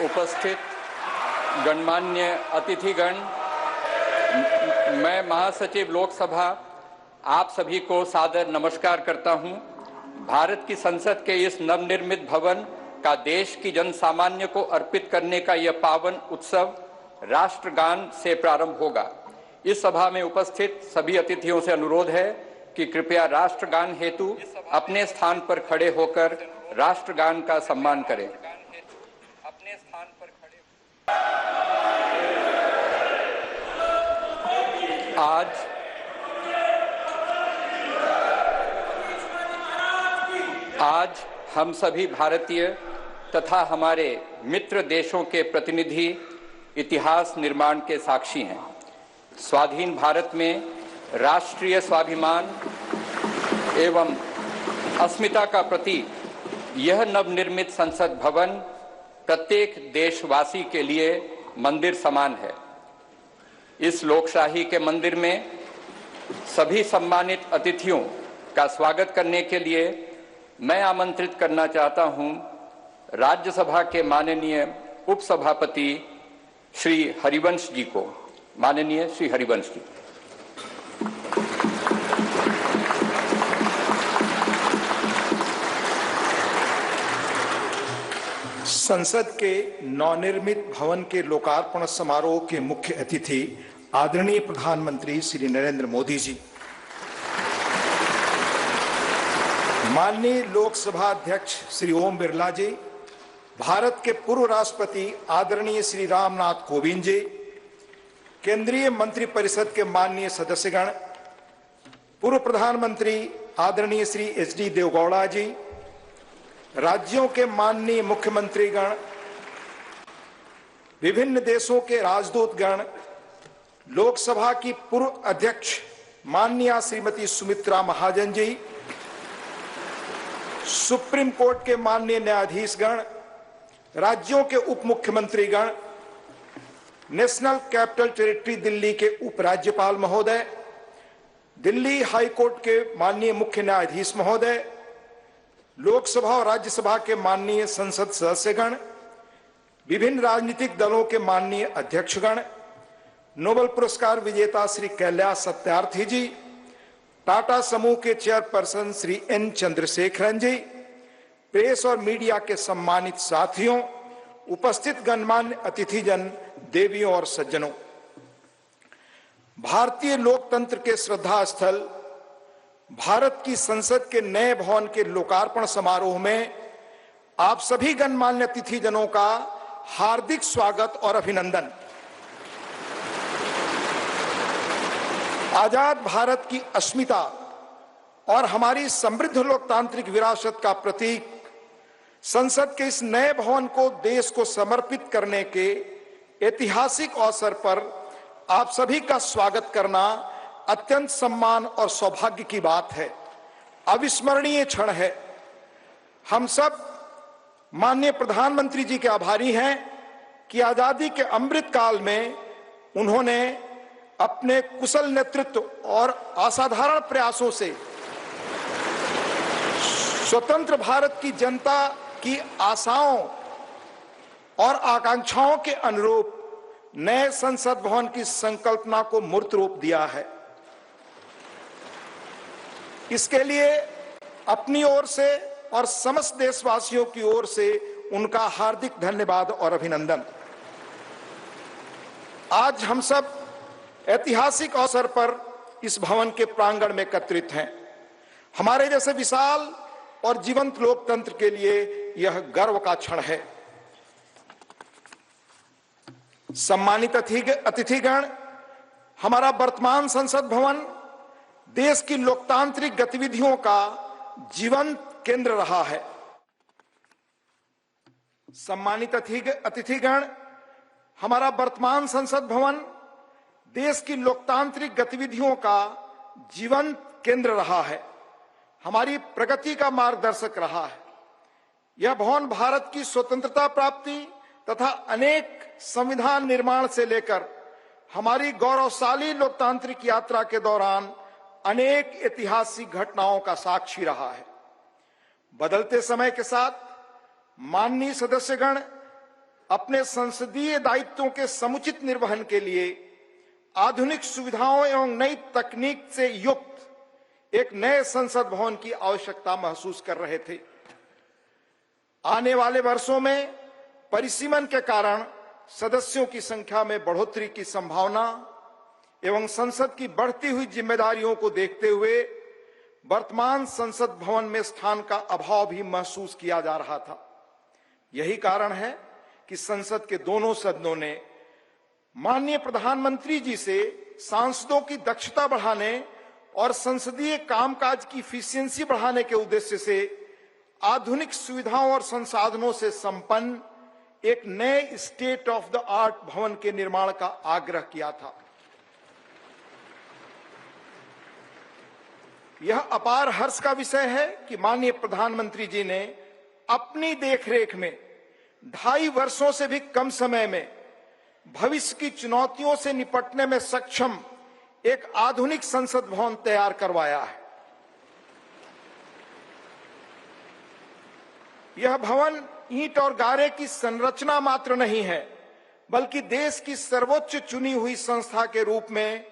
उपस्थित गणमान्य अतिथिगण, मैं महासचिव लोकसभा आप सभी को सादर नमस्कार करता हूं। भारत की संसद के इस नवनिर्मित भवन का देश की जनसामान्य को अर्पित करने का यह पावन उत्सव राष्ट्रगान से प्रारंभ होगा। इस सभा में उपस्थित सभी अतिथियों से अनुरोध है कि कृपया राष्ट्रगान हेतु अपने स्थान पर खड़े होकर राष्ट्रगान का सम्मान करें। अपने स्थान पर खड़े आज हम सभी भारतीय तथा हमारे मित्र देशों के प्रतिनिधि इतिहास निर्माण के साक्षी हैं। स्वाधीन भारत में राष्ट्रीय स्वाभिमान एवं अस्मिता का प्रतीक यह नवनिर्मित संसद भवन प्रत्येक देशवासी के लिए मंदिर समान है। इस लोकशाही के मंदिर में सभी सम्मानित अतिथियों का स्वागत करने के लिए मैं आमंत्रित करना चाहता हूं राज्यसभा के माननीय उपसभापति श्री हरिवंश जी को। माननीय श्री हरिवंश जी। संसद के नवनिर्मित भवन के लोकार्पण समारोह के मुख्य अतिथि आदरणीय प्रधानमंत्री श्री नरेंद्र मोदी जी, माननीय लोकसभा अध्यक्ष श्री ओम बिरला जी, भारत के पूर्व राष्ट्रपति आदरणीय श्री रामनाथ कोविंद जी, केंद्रीय मंत्रिपरिषद के माननीय सदस्यगण, पूर्व प्रधानमंत्री आदरणीय श्री एच.डी. देवेगौड़ा जी, राज्यों के माननीय मुख्यमंत्रीगण, विभिन्न देशों के राजदूतगण, लोकसभा की पूर्व अध्यक्ष माननीय श्रीमती सुमित्रा महाजन जी, सुप्रीम कोर्ट के माननीय न्यायाधीशगण, राज्यों के उप मुख्यमंत्रीगण, नेशनल कैपिटल टेरिटरी दिल्ली के उपराज्यपाल महोदय, दिल्ली हाई कोर्ट के माननीय मुख्य न्यायाधीश महोदय, लोकसभा और राज्यसभा के माननीय संसद सदस्यगण, विभिन्न राजनीतिक दलों के माननीय अध्यक्षगण, नोबेल पुरस्कार विजेता श्री कैलाश सत्यार्थी जी, टाटा समूह के चेयरपर्सन श्री एन चंद्रशेखरन जी, प्रेस और मीडिया के सम्मानित साथियों, उपस्थित गणमान्य अतिथिजन, देवियों और सज्जनों, भारतीय लोकतंत्र के श्रद्धा स्थल भारत की संसद के नए भवन के लोकार्पण समारोह में आप सभी गणमान्य अतिथिजनों का हार्दिक स्वागत और अभिनंदन। आजाद भारत की अस्मिता और हमारी समृद्ध लोकतांत्रिक विरासत का प्रतीक संसद के इस नए भवन को देश को समर्पित करने के ऐतिहासिक अवसर पर आप सभी का स्वागत करना अत्यंत सम्मान और सौभाग्य की बात है, अविस्मरणीय क्षण है। हम सब माननीय प्रधानमंत्री जी के आभारी हैं कि आजादी के अमृत काल में उन्होंने अपने कुशल नेतृत्व और असाधारण प्रयासों से स्वतंत्र भारत की जनता की आशाओं और आकांक्षाओं के अनुरूप नए संसद भवन की संकल्पना को मूर्त रूप दिया है। इसके लिए अपनी ओर से और समस्त देशवासियों की ओर से उनका हार्दिक धन्यवाद और अभिनंदन। आज हम सब ऐतिहासिक अवसर पर इस भवन के प्रांगण में एकत्रित हैं। हमारे जैसे विशाल और जीवंत लोकतंत्र के लिए यह गर्व का क्षण है। सम्मानित अतिथिगण, हमारा वर्तमान संसद भवन देश की लोकतांत्रिक गतिविधियों का जीवंत केंद्र रहा है। सम्मानित अतिथिगण, हमारा वर्तमान संसद भवन देश की लोकतांत्रिक गतिविधियों का जीवंत केंद्र रहा है, हमारी प्रगति का मार्गदर्शक रहा है। यह भवन भारत की स्वतंत्रता प्राप्ति तथा अनेक संविधान निर्माण से लेकर हमारी गौरवशाली लोकतांत्रिक यात्रा के दौरान अनेक ऐतिहासिक घटनाओं का साक्षी रहा है। बदलते समय के साथ माननीय सदस्यगण, अपने संसदीय दायित्वों के समुचित निर्वहन के लिए आधुनिक सुविधाओं एवं नई तकनीक से युक्त एक नए संसद भवन की आवश्यकता महसूस कर रहे थे। आने वाले वर्षों में परिसीमन के कारण सदस्यों की संख्या में बढ़ोतरी की संभावना एवं संसद की बढ़ती हुई जिम्मेदारियों को देखते हुए वर्तमान संसद भवन में स्थान का अभाव भी महसूस किया जा रहा था। यही कारण है कि संसद के दोनों सदनों ने माननीय प्रधानमंत्री जी से सांसदों की दक्षता बढ़ाने और संसदीय कामकाज की इफिशियंसी बढ़ाने के उद्देश्य से आधुनिक सुविधाओं और संसाधनों से संपन्न एक नए स्टेट ऑफ द आर्ट भवन के निर्माण का आग्रह किया था। यह अपार हर्ष का विषय है कि माननीय प्रधानमंत्री जी ने अपनी देखरेख में 2.5 वर्षों से भी कम समय में भविष्य की चुनौतियों से निपटने में सक्षम एक आधुनिक संसद भवन तैयार करवाया है। यह भवन ईंट और गारे की संरचना मात्र नहीं है, बल्कि देश की सर्वोच्च चुनी हुई संस्था के रूप में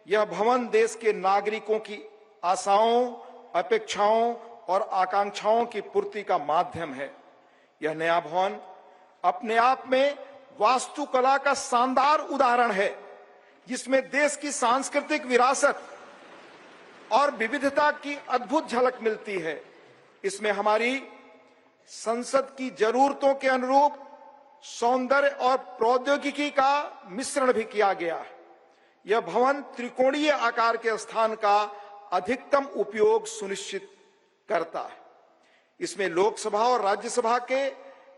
यह भवन देश के नागरिकों की आशाओं, अपेक्षाओं और आकांक्षाओं की पूर्ति का माध्यम है। यह नया भवन अपने आप में वास्तुकला का शानदार उदाहरण है, जिसमें देश की सांस्कृतिक विरासत और विविधता की अद्भुत झलक मिलती है। इसमें हमारी संसद की जरूरतों के अनुरूप सौंदर्य और प्रौद्योगिकी का मिश्रण भी किया गया है। यह भवन त्रिकोणीय आकार के स्थान का अधिकतम उपयोग सुनिश्चित करता है। इसमें लोकसभा और राज्यसभा के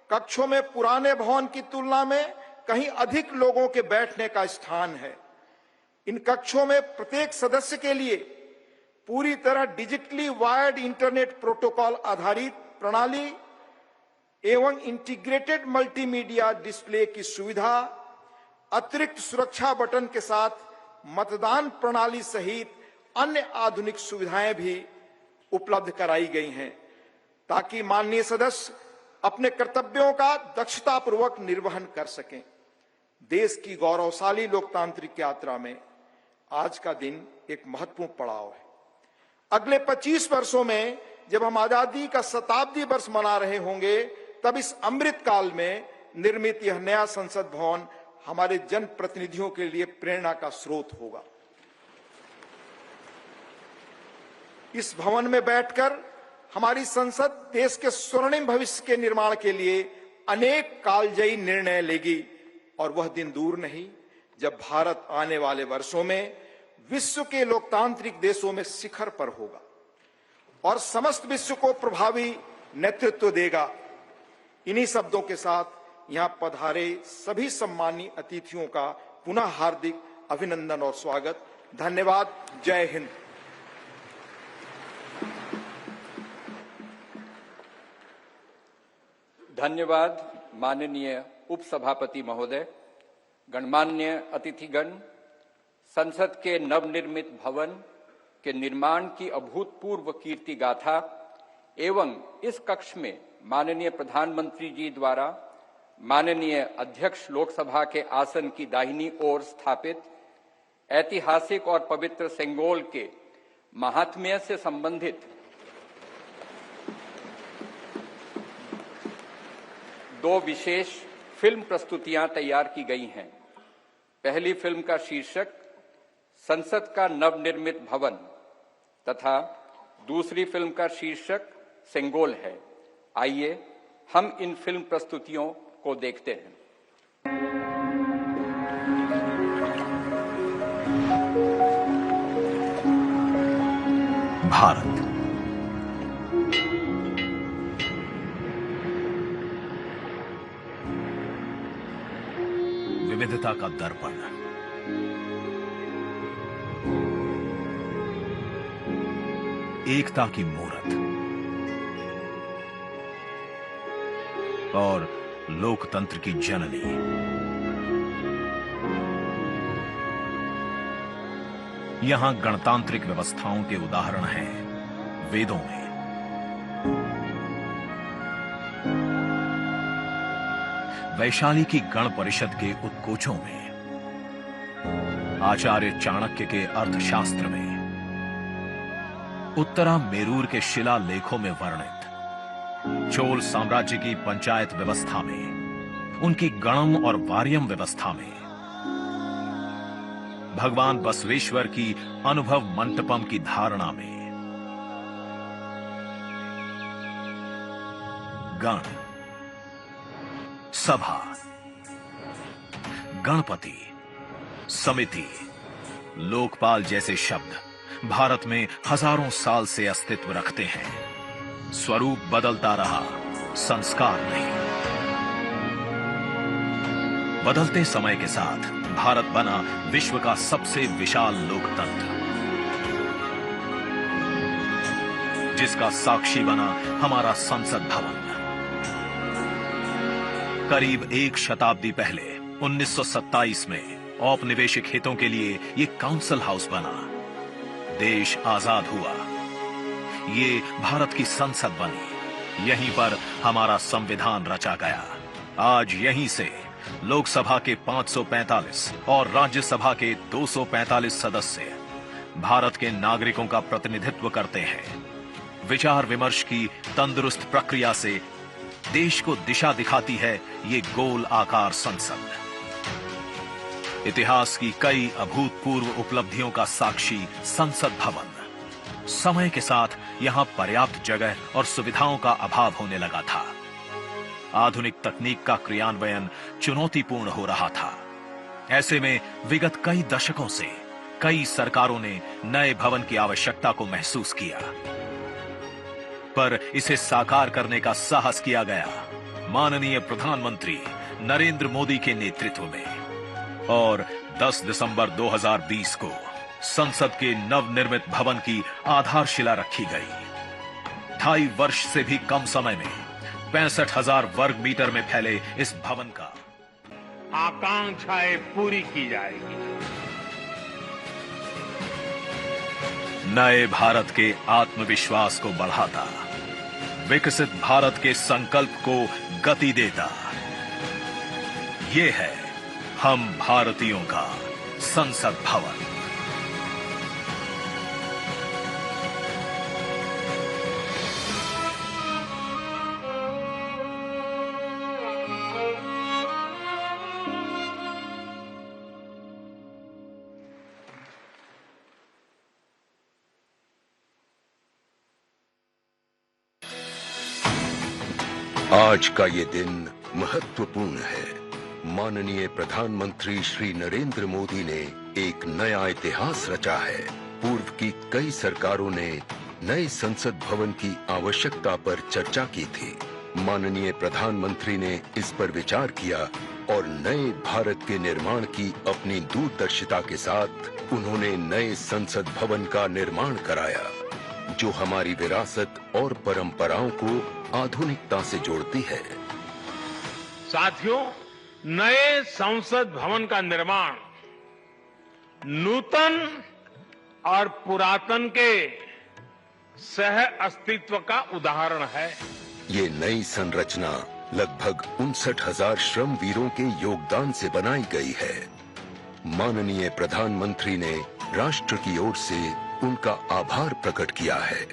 कक्षों में पुराने भवन की तुलना में कहीं अधिक लोगों के बैठने का स्थान है। इन कक्षों में प्रत्येक सदस्य के लिए पूरी तरह डिजिटली वायर्ड इंटरनेट प्रोटोकॉल आधारित प्रणाली एवं इंटीग्रेटेड मल्टीमीडिया डिस्प्ले की सुविधा, अतिरिक्त सुरक्षा बटन के साथ मतदान प्रणाली सहित अन्य आधुनिक सुविधाएं भी उपलब्ध कराई गई हैं, ताकि माननीय सदस्य अपने कर्तव्यों का दक्षतापूर्वक निर्वहन कर सकें। देश की गौरवशाली लोकतांत्रिक यात्रा में आज का दिन एक महत्वपूर्ण पड़ाव है। अगले 25 वर्षों में जब हम आजादी का शताब्दी वर्ष मना रहे होंगे, तब इस अमृत काल में निर्मित यह नया संसद भवन हमारे जनप्रतिनिधियों के लिए प्रेरणा का स्रोत होगा। इस भवन में बैठकर हमारी संसद देश के स्वर्णिम भविष्य के निर्माण के लिए अनेक कालजयी निर्णय लेगी, और वह दिन दूर नहीं जब भारत आने वाले वर्षों में विश्व के लोकतांत्रिक देशों में शिखर पर होगा और समस्त विश्व को प्रभावी नेतृत्व देगा। इन्हीं शब्दों के साथ यहां पधारे सभी सम्मानीय अतिथियों का पुनः हार्दिक अभिनंदन और स्वागत। धन्यवाद। जय हिंद। धन्यवाद माननीय उपसभापति महोदय। गणमान्य अतिथिगण, संसद के नवनिर्मित भवन के निर्माण की अभूतपूर्व कीर्ति गाथा एवं इस कक्ष में माननीय प्रधानमंत्री जी द्वारा माननीय अध्यक्ष लोकसभा के आसन की दाहिनी ओर स्थापित ऐतिहासिक और पवित्र सेंगोल के महात्म्य से संबंधित 2 विशेष फिल्म प्रस्तुतियां तैयार की गई हैं। पहली फिल्म का शीर्षक संसद का नवनिर्मित भवन तथा दूसरी फिल्म का शीर्षक सेंगोल है। आइए हम इन फिल्म प्रस्तुतियों को देखते हैं। भारत विविधता का दर्पण, एकता की मूरत और लोकतंत्र की जननी। यहां गणतांत्रिक व्यवस्थाओं के उदाहरण हैं वेदों में। वैशाली की गण परिषद के उत्कोचों में, आचार्य चाणक्य के अर्थशास्त्र में, उत्तरा मेरूर के शिलालेखों में वर्णित चोल साम्राज्य की पंचायत व्यवस्था में, उनकी गणम और वार्यम व्यवस्था में, भगवान बसवेश्वर की अनुभव मंटपम की धारणा में, गण, सभा, गणपति, समिति, लोकपाल जैसे शब्द भारत में हजारों साल से अस्तित्व रखते हैं। स्वरूप बदलता रहा, संस्कार नहीं। बदलते समय के साथ भारत बना विश्व का सबसे विशाल लोकतंत्र, जिसका साक्षी बना हमारा संसद भवन। करीब एक शताब्दी पहले 1927 में औपनिवेशिक हितों के लिए ये काउंसिल हाउस बना। देश आजाद हुआ, ये भारत की संसद बनी, यहीं पर हमारा संविधान रचा गया। आज यहीं से लोकसभा के 545 और राज्यसभा के 245 सदस्य भारत के नागरिकों का प्रतिनिधित्व करते हैं। विचार विमर्श की तंदुरुस्त प्रक्रिया से देश को दिशा दिखाती है ये गोल आकार संसद। इतिहास की कई अभूतपूर्व उपलब्धियों का साक्षी संसद भवन। समय के साथ यहां पर्याप्त जगह और सुविधाओं का अभाव होने लगा था। आधुनिक तकनीक का क्रियान्वयन चुनौतीपूर्ण हो रहा था। ऐसे में विगत कई दशकों से कई सरकारों ने नए भवन की आवश्यकता को महसूस किया, पर इसे साकार करने का साहस किया गया माननीय प्रधानमंत्री नरेंद्र मोदी के नेतृत्व में। और 10 दिसंबर 2020 को संसद के नवनिर्मित भवन की आधारशिला रखी गई। 2.5 वर्ष से भी कम समय में 65,000 वर्ग मीटर में फैले इस भवन का आकांक्षाएं पूरी की जाएगी। नए भारत के आत्मविश्वास को बढ़ाता, विकसित भारत के संकल्प को गति देता। ये है हम भारतीयों का संसद भवन। आज का ये दिन महत्वपूर्ण है। माननीय प्रधानमंत्री श्री नरेंद्र मोदी ने एक नया इतिहास रचा है। पूर्व की कई सरकारों ने नए संसद भवन की आवश्यकता पर चर्चा की थी। माननीय प्रधानमंत्री ने इस पर विचार किया और नए भारत के निर्माण की अपनी दूरदर्शिता के साथ उन्होंने नए संसद भवन का निर्माण कराया, जो हमारी विरासत और परंपराओं को आधुनिकता से जोड़ती है। साथियों, नए संसद भवन का निर्माण नूतन और पुरातन के सह अस्तित्व का उदाहरण है। ये नई संरचना लगभग 59,000 श्रम वीरों के योगदान से बनाई गई है। माननीय प्रधानमंत्री ने राष्ट्र की ओर से उनका आभार प्रकट किया है।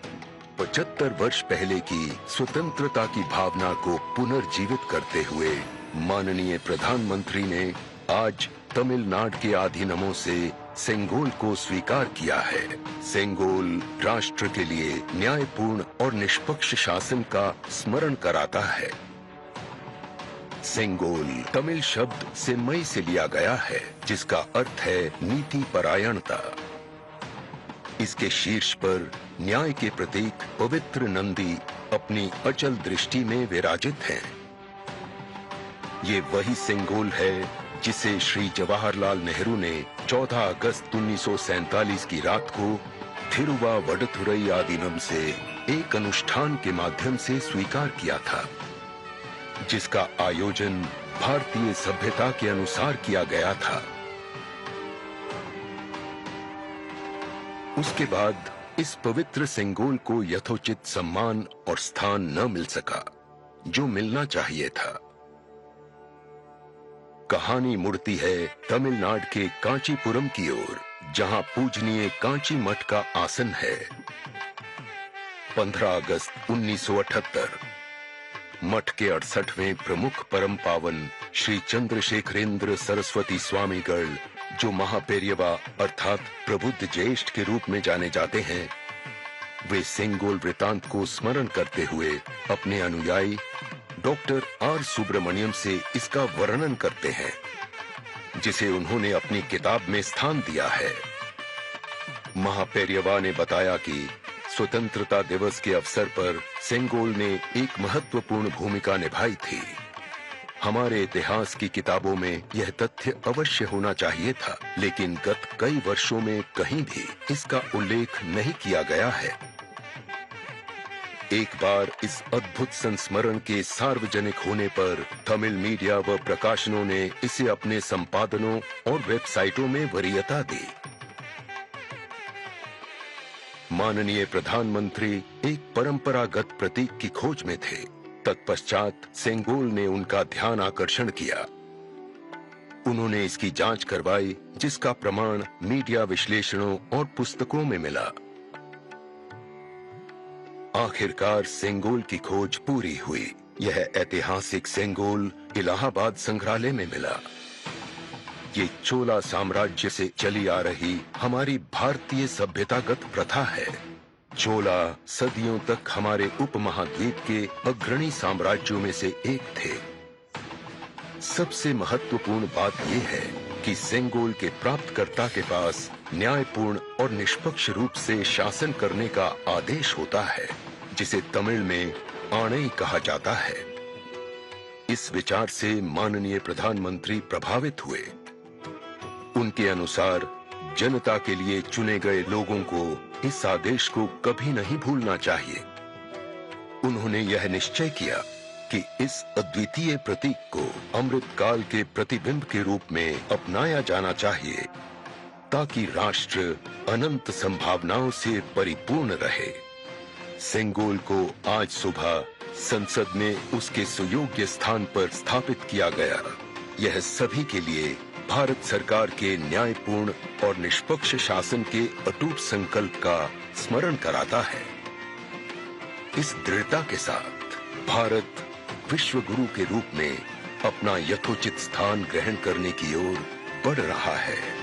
75 वर्ष पहले की स्वतंत्रता की भावना को पुनर्जीवित करते हुए माननीय प्रधानमंत्री ने आज तमिलनाडु के अधीनमों से सेंगोल को स्वीकार किया है। सेंगोल राष्ट्र के लिए न्यायपूर्ण और निष्पक्ष शासन का स्मरण कराता है। सेंगोल तमिल शब्द सेम्मई से लिया गया है, जिसका अर्थ है नीति परायणता। इसके शीर्ष पर न्याय के प्रतीक पवित्र नंदी अपनी अचल दृष्टि में विराजित हैं। ये वही सेंगोल है जिसे श्री जवाहरलाल नेहरू ने 14 अगस्त 1947 की रात को थिरुवावडथुरई आदीनम से एक अनुष्ठान के माध्यम से स्वीकार किया था, जिसका आयोजन भारतीय सभ्यता के अनुसार किया गया था। उसके बाद इस पवित्र सेंगोल को यथोचित सम्मान और स्थान न मिल सका, जो मिलना चाहिए था। कहानी मुड़ती है तमिलनाडु के कांचीपुरम की ओर, जहां पूजनीय कांची मठ का आसन है। 15 अगस्त 1978 मठ के 68वें प्रमुख परम पावन श्री चंद्रशेखरेंद्र सरस्वती स्वामीगढ़, जो महापेरियवा अर्थात प्रबुद्ध ज्येष्ठ के रूप में जाने जाते हैं, वे सेंगोल वृतांत को स्मरण करते हुए अपने अनुयायी डॉक्टर आर सुब्रमण्यम से इसका वर्णन करते हैं, जिसे उन्होंने अपनी किताब में स्थान दिया है। महापेरियवा ने बताया कि स्वतंत्रता दिवस के अवसर पर सेंगोल ने एक महत्वपूर्ण भूमिका निभाई थी। हमारे इतिहास की किताबों में यह तथ्य अवश्य होना चाहिए था, लेकिन गत कई वर्षों में कहीं भी इसका उल्लेख नहीं किया गया है। एक बार इस अद्भुत संस्मरण के सार्वजनिक होने पर तमिल मीडिया व प्रकाशनों ने इसे अपने संपादनों और वेबसाइटों में वरीयता दी। माननीय प्रधानमंत्री एक परंपरागत प्रतीक की खोज में थे। तत्पश्चात सेंगोल ने उनका ध्यान आकर्षण किया। उन्होंने इसकी जांच करवाई, जिसका प्रमाण मीडिया विश्लेषणों और पुस्तकों में मिला। आखिरकार सेंगोल की खोज पूरी हुई। यह ऐतिहासिक सेंगोल इलाहाबाद संग्रहालय में मिला। ये चोला साम्राज्य से चली आ रही हमारी भारतीय सभ्यतागत प्रथा है। चोला सदियों तक हमारे उपमहाद्वीप के अग्रणी साम्राज्यों में से एक थे। सबसे महत्वपूर्ण बात यह है कि सेंगोल के प्राप्तकर्ता के पास न्यायपूर्ण और निष्पक्ष रूप से शासन करने का आदेश होता है, जिसे तमिल में आणई कहा जाता है। इस विचार से माननीय प्रधानमंत्री प्रभावित हुए। उनके अनुसार जनता के लिए चुने गए लोगों को इस आदेश को कभी नहीं भूलना चाहिए। उन्होंने यह निश्चय किया कि इस अद्वितीय प्रतीक को अमृतकाल के प्रतिबिंब के रूप में अपनाया जाना चाहिए, ताकि राष्ट्र अनंत संभावनाओं से परिपूर्ण रहे। सेंगोल को आज सुबह संसद में उसके सुयोग्य स्थान पर स्थापित किया गया। यह सभी के लिए भारत सरकार के न्यायपूर्ण और निष्पक्ष शासन के अटूट संकल्प का स्मरण कराता है। इस दृढ़ता के साथ भारत विश्व गुरु के रूप में अपना यथोचित स्थान ग्रहण करने की ओर बढ़ रहा है।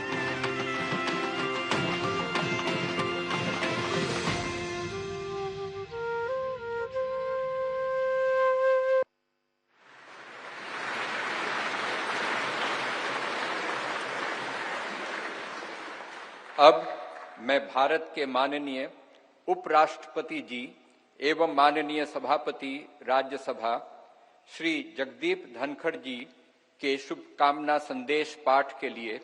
अब मैं भारत के माननीय उपराष्ट्रपति जी एवं माननीय सभापति राज्यसभा श्री जगदीप धनखड़ जी के शुभकामना संदेश पाठ के लिए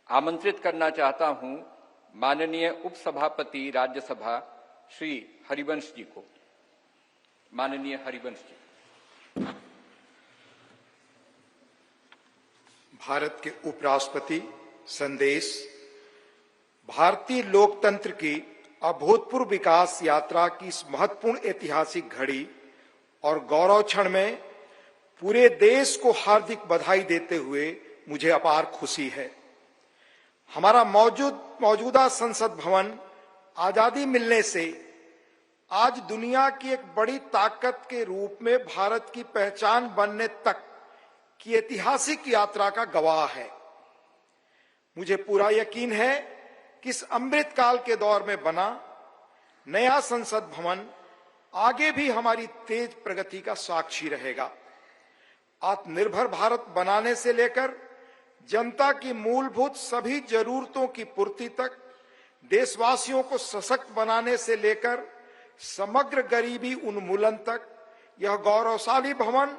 आमंत्रित करना चाहता हूं माननीय उपसभापति राज्यसभा श्री हरिवंश जी को। माननीय हरिवंश जी। भारत के उपराष्ट्रपति संदेश। भारतीय लोकतंत्र की अभूतपूर्व विकास यात्रा की इस महत्वपूर्ण ऐतिहासिक घड़ी और गौरव क्षण में पूरे देश को हार्दिक बधाई देते हुए मुझे अपार खुशी है। हमारा मौजूदा संसद भवन आजादी मिलने से आज दुनिया की एक बड़ी ताकत के रूप में भारत की पहचान बनने तक की ऐतिहासिक यात्रा का गवाह है। मुझे पूरा यकीन है कि इस अमृतकाल के दौर में बना नया संसद भवन आगे भी हमारी तेज प्रगति का साक्षी रहेगा। आत्मनिर्भर भारत बनाने से लेकर जनता की मूलभूत सभी जरूरतों की पूर्ति तक, देशवासियों को सशक्त बनाने से लेकर समग्र गरीबी उन्मूलन तक, यह गौरवशाली भवन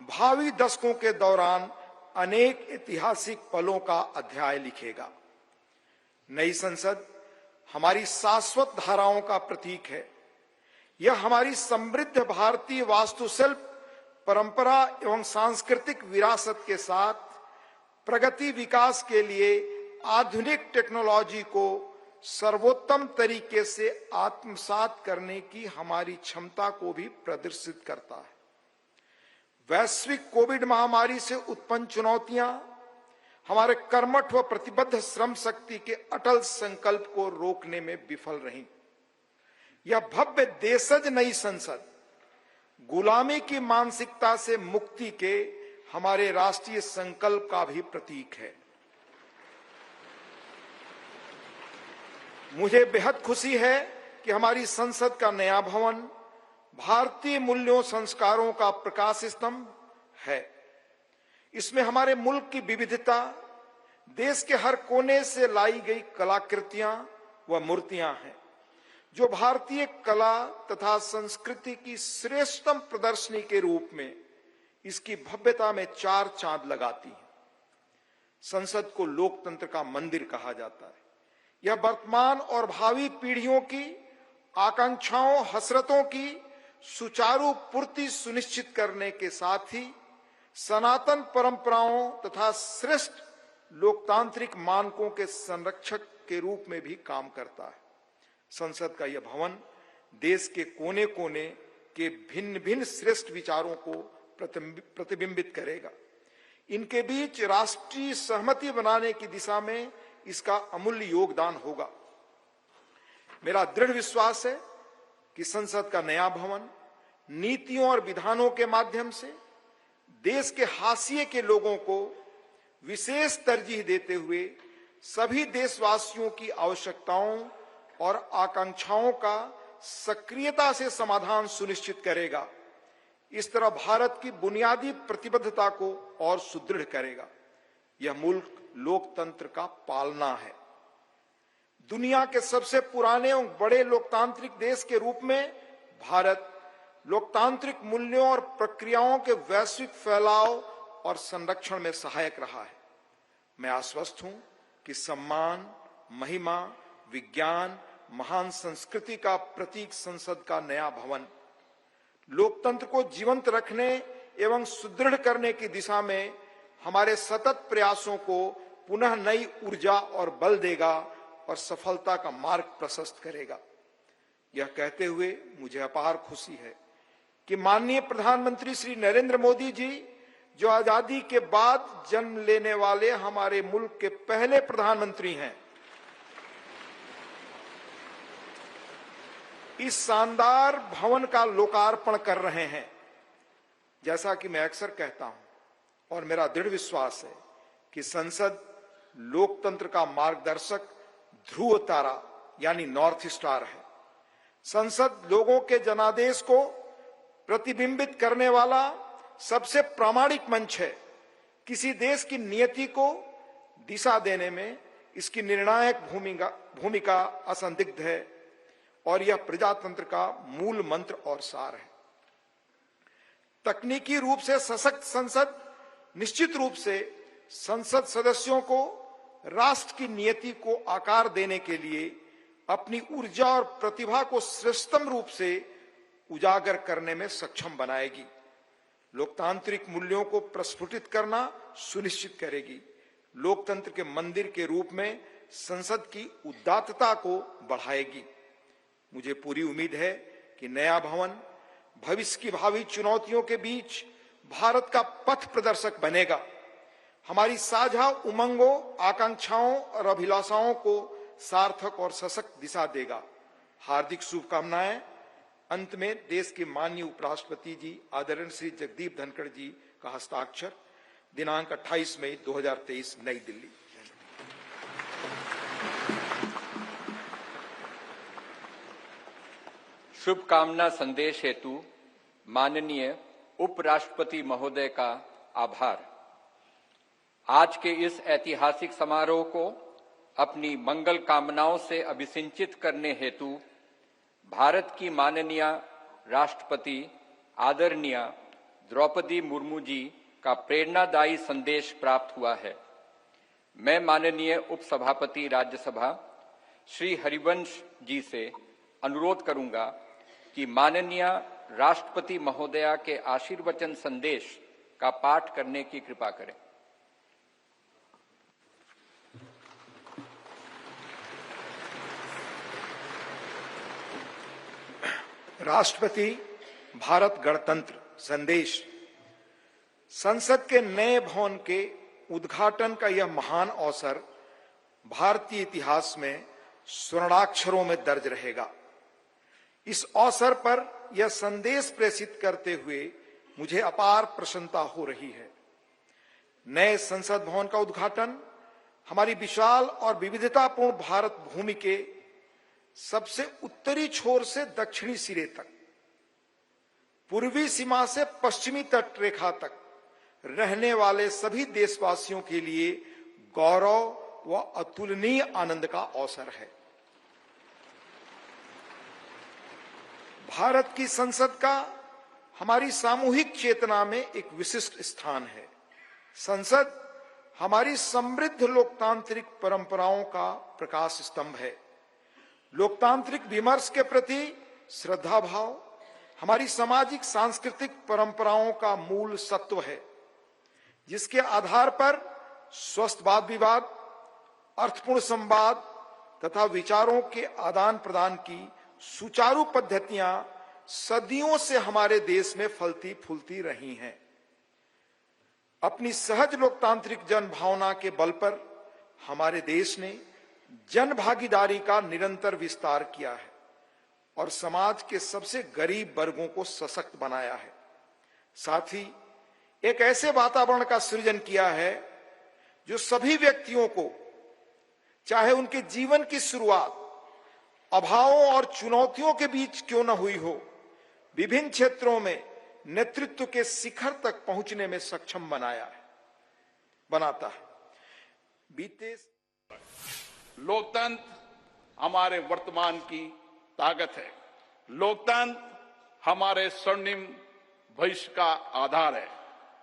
भावी दशकों के दौरान अनेक ऐतिहासिक पलों का अध्याय लिखेगा। नई संसद हमारी शाश्वत धाराओं का प्रतीक है। यह हमारी समृद्ध भारतीय वास्तुशिल्प, परंपरा एवं सांस्कृतिक विरासत के साथ प्रगति विकास के लिए आधुनिक टेक्नोलॉजी को सर्वोत्तम तरीके से आत्मसात करने की हमारी क्षमता को भी प्रदर्शित करता है। वैश्विक कोविड महामारी से उत्पन्न चुनौतियां हमारे कर्मठ व प्रतिबद्ध श्रम शक्ति के अटल संकल्प को रोकने में विफल रही। यह भव्य देशज नई संसद गुलामी की मानसिकता से मुक्ति के हमारे राष्ट्रीय संकल्प का भी प्रतीक है। मुझे बेहद खुशी है कि हमारी संसद का नया भवन भारतीय मूल्यों संस्कारों का प्रकाश स्तंभ है। इसमें हमारे मुल्क की विविधता, देश के हर कोने से लाई गई कलाकृतियां व मूर्तियां हैं, जो भारतीय कला तथा संस्कृति की श्रेष्ठतम प्रदर्शनी के रूप में इसकी भव्यता में चार चांद लगाती है। संसद को लोकतंत्र का मंदिर कहा जाता है। यह वर्तमान और भावी पीढ़ियों की आकांक्षाओं, हसरतों की सुचारू पूर्ति सुनिश्चित करने के साथ ही सनातन परंपराओं तथा श्रेष्ठ लोकतांत्रिक मानकों के संरक्षक के रूप में भी काम करता है। संसद का यह भवन देश के कोने कोने के भिन्न भिन्न श्रेष्ठ विचारों को प्रतिबिंबित करेगा। इनके बीच राष्ट्रीय सहमति बनाने की दिशा में इसका अमूल्य योगदान होगा। मेरा दृढ़ विश्वास है कि संसद का नया भवन नीतियों और विधानों के माध्यम से देश के हाशिए के लोगों को विशेष तरजीह देते हुए सभी देशवासियों की आवश्यकताओं और आकांक्षाओं का सक्रियता से समाधान सुनिश्चित करेगा। इस तरह भारत की बुनियादी प्रतिबद्धता को और सुदृढ़ करेगा। यह मुल्क लोकतंत्र का पालना है। दुनिया के सबसे पुराने और बड़े लोकतांत्रिक देश के रूप में भारत लोकतांत्रिक मूल्यों और प्रक्रियाओं के वैश्विक फैलाव और संरक्षण में सहायक रहा है। मैं आश्वस्त हूं कि सम्मान, महिमा, विज्ञान, महान संस्कृति का प्रतीक संसद का नया भवन लोकतंत्र को जीवंत रखने एवं सुदृढ़ करने की दिशा में हमारे सतत प्रयासों को पुनः नई ऊर्जा और बल देगा और सफलता का मार्ग प्रशस्त करेगा। यह कहते हुए मुझे अपार खुशी है कि माननीय प्रधानमंत्री श्री नरेंद्र मोदी जी, जो आजादी के बाद जन्म लेने वाले हमारे मुल्क के पहले प्रधानमंत्री हैं, इस शानदार भवन का लोकार्पण कर रहे हैं। जैसा कि मैं अक्सर कहता हूं और मेरा दृढ़ विश्वास है कि संसद लोकतंत्र का मार्गदर्शक ध्रुव तारा यानी नॉर्थ स्टार है। संसद लोगों के जनादेश को प्रतिबिंबित करने वाला सबसे प्रामाणिक मंच है। किसी देश की नियति को दिशा देने में इसकी निर्णायक भूमिका असंदिग्ध है और यह प्रजातंत्र का मूल मंत्र और सार है। तकनीकी रूप से सशक्त संसद निश्चित रूप से संसद सदस्यों को राष्ट्र की नियति को आकार देने के लिए अपनी ऊर्जा और प्रतिभा को श्रेष्ठतम रूप से उजागर करने में सक्षम बनाएगी। लोकतांत्रिक मूल्यों को प्रस्फुटित करना सुनिश्चित करेगी। लोकतंत्र के मंदिर के रूप में संसद की उदात्तता को बढ़ाएगी। मुझे पूरी उम्मीद है कि नया भवन भविष्य की भावी चुनौतियों के बीच भारत का पथ प्रदर्शक बनेगा। हमारी साझा उमंगों, आकांक्षाओं और अभिलाषाओं को सार्थक और सशक्त दिशा देगा। हार्दिक शुभकामनाएं। अंत में देश के माननीय उपराष्ट्रपति जी आदरणीय श्री जगदीप धनखड़ जी का हस्ताक्षर, दिनांक 28 मई 2023 नई दिल्ली। शुभकामना संदेश हेतु माननीय उपराष्ट्रपति महोदय का आभार। आज के इस ऐतिहासिक समारोह को अपनी मंगल कामनाओं से अभिसिंचित करने हेतु भारत की माननीय राष्ट्रपति आदरणीय द्रौपदी मुर्मू जी का प्रेरणादायी संदेश प्राप्त हुआ है। मैं माननीय उपसभापति राज्यसभा श्री हरिवंश जी से अनुरोध करूंगा कि माननीय राष्ट्रपति महोदया के आशीर्वचन संदेश का पाठ करने की कृपा करें। राष्ट्रपति भारत गणतंत्र संदेश। संसद के नए भवन के उद्घाटन का यह महान अवसर भारतीय इतिहास में स्वर्णाक्षरों में दर्ज रहेगा। इस अवसर पर यह संदेश प्रेषित करते हुए मुझे अपार प्रसन्नता हो रही है। नए संसद भवन का उद्घाटन हमारी विशाल और विविधतापूर्ण भारत भूमि के सबसे उत्तरी छोर से दक्षिणी सिरे तक, पूर्वी सीमा से पश्चिमी तट रेखा तक रहने वाले सभी देशवासियों के लिए गौरव व अतुलनीय आनंद का अवसर है। भारत की संसद का हमारी सामूहिक चेतना में एक विशिष्ट स्थान है। संसद हमारी समृद्ध लोकतांत्रिक परंपराओं का प्रकाश स्तंभ है। लोकतांत्रिक विमर्श के प्रति श्रद्धा भाव हमारी सामाजिक सांस्कृतिक परंपराओं का मूल सत्व है, जिसके आधार पर स्वस्थ वाद विवाद, अर्थपूर्ण संवाद तथा विचारों के आदान प्रदान की सुचारू पद्धतियां सदियों से हमारे देश में फलती फूलती रही हैं। अपनी सहज लोकतांत्रिक जन भावना के बल पर हमारे देश ने जन भागीदारी का निरंतर विस्तार किया है और समाज के सबसे गरीब वर्गों को सशक्त बनाया है। साथ ही एक ऐसे वातावरण का सृजन किया है जो सभी व्यक्तियों को, चाहे उनके जीवन की शुरुआत अभावों और चुनौतियों के बीच क्यों न हुई हो, विभिन्न क्षेत्रों में नेतृत्व के शिखर तक पहुंचने में सक्षम बनाता है। बीते लोकतंत्र हमारे वर्तमान की ताकत है। लोकतंत्र हमारे स्वर्णिम भविष्य का आधार है।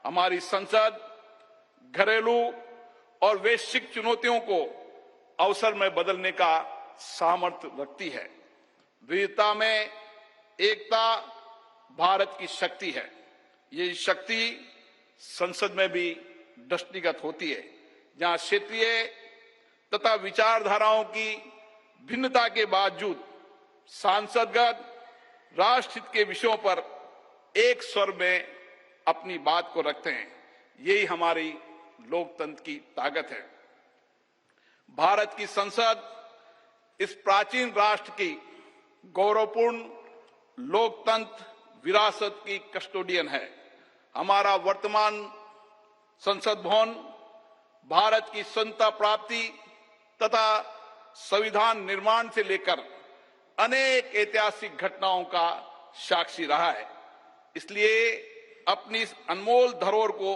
हमारी संसद घरेलू और वैश्विक चुनौतियों को अवसर में बदलने का सामर्थ्य रखती है। विविधता में एकता भारत की शक्ति है। ये शक्ति संसद में भी दृष्टिगत होती है, जहां क्षेत्रीय तथा विचारधाराओं की भिन्नता के बावजूद सांसदगण राष्ट्रहित के विषयों पर एक स्वर में अपनी बात को रखते हैं। यही हमारी लोकतंत्र की ताकत है। भारत की संसद इस प्राचीन राष्ट्र की गौरवपूर्ण लोकतंत्र विरासत की कस्टोडियन है। हमारा वर्तमान संसद भवन भारत की स्वतंत्रता प्राप्ति तथा संविधान निर्माण से लेकर अनेक ऐतिहासिक घटनाओं का साक्षी रहा है। इसलिए अपनी इस अनमोल धरोहर को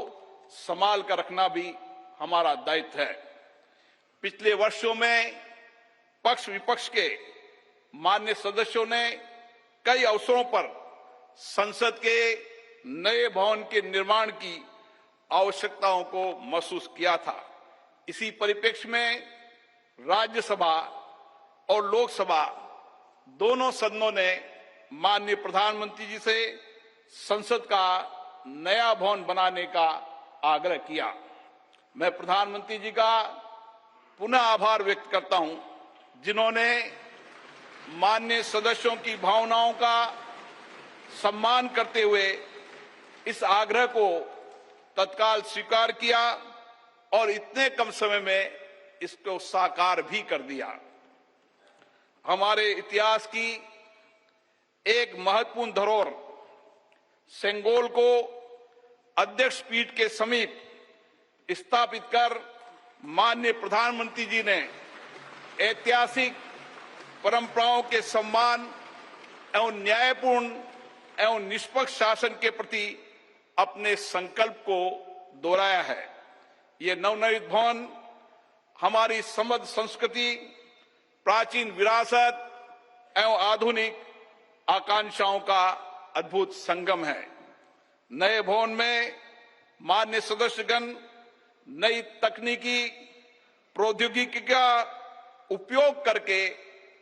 संभाल कर रखना भी हमारा दायित्व है। पिछले वर्षों में पक्ष विपक्ष के मान्य सदस्यों ने कई अवसरों पर संसद के नए भवन के निर्माण की आवश्यकताओं को महसूस किया था। इसी परिप्रेक्ष्य में राज्यसभा और लोकसभा दोनों सदनों ने माननीय प्रधानमंत्री जी से संसद का नया भवन बनाने का आग्रह किया। मैं प्रधानमंत्री जी का पुनः आभार व्यक्त करता हूं, जिन्होंने माननीय सदस्यों की भावनाओं का सम्मान करते हुए इस आग्रह को तत्काल स्वीकार किया और इतने कम समय में इसको साकार भी कर दिया। हमारे इतिहास की एक महत्वपूर्ण धरोहर सेंगोल को अध्यक्ष पीठ के समीप स्थापित कर माननीय प्रधानमंत्री जी ने ऐतिहासिक परंपराओं के सम्मान एवं न्यायपूर्ण एवं निष्पक्ष शासन के प्रति अपने संकल्प को दोहराया है। ये नवनिर्मित भवन हमारी समृद्ध संस्कृति, प्राचीन विरासत एवं आधुनिक आकांक्षाओं का अद्भुत संगम है। नए भवन में माननीय सदस्यगण नई तकनीकी प्रौद्योगिकी का उपयोग करके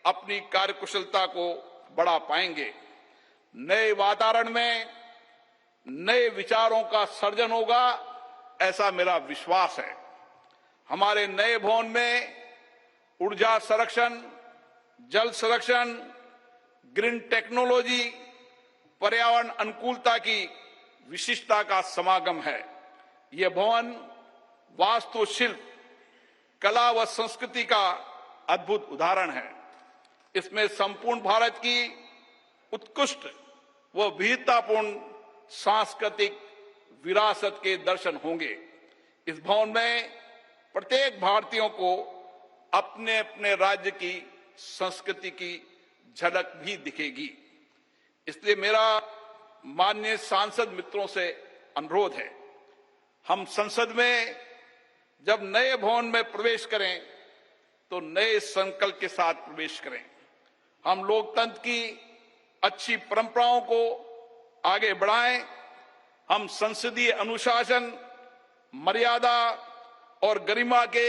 अपनी कार्यकुशलता को बढ़ा पाएंगे। नए वातावरण में नए विचारों का सर्जन होगा, ऐसा मेरा विश्वास है। हमारे नए भवन में ऊर्जा संरक्षण, जल संरक्षण, ग्रीन टेक्नोलॉजी, पर्यावरण अनुकूलता की विशिष्टता का समागम है। यह भवन वास्तुशिल्प, कला व संस्कृति का अद्भुत उदाहरण है। इसमें संपूर्ण भारत की उत्कृष्ट व विविधतापूर्ण सांस्कृतिक विरासत के दर्शन होंगे। इस भवन में प्रत्येक भारतीयों को अपने अपने राज्य की संस्कृति की झलक भी दिखेगी। इसलिए मेरा माननीय सांसद मित्रों से अनुरोध है, हम संसद में जब नए भवन में प्रवेश करें तो नए संकल्प के साथ प्रवेश करें। हम लोकतंत्र की अच्छी परंपराओं को आगे बढ़ाएं। हम संसदीय अनुशासन, मर्यादा और गरिमा के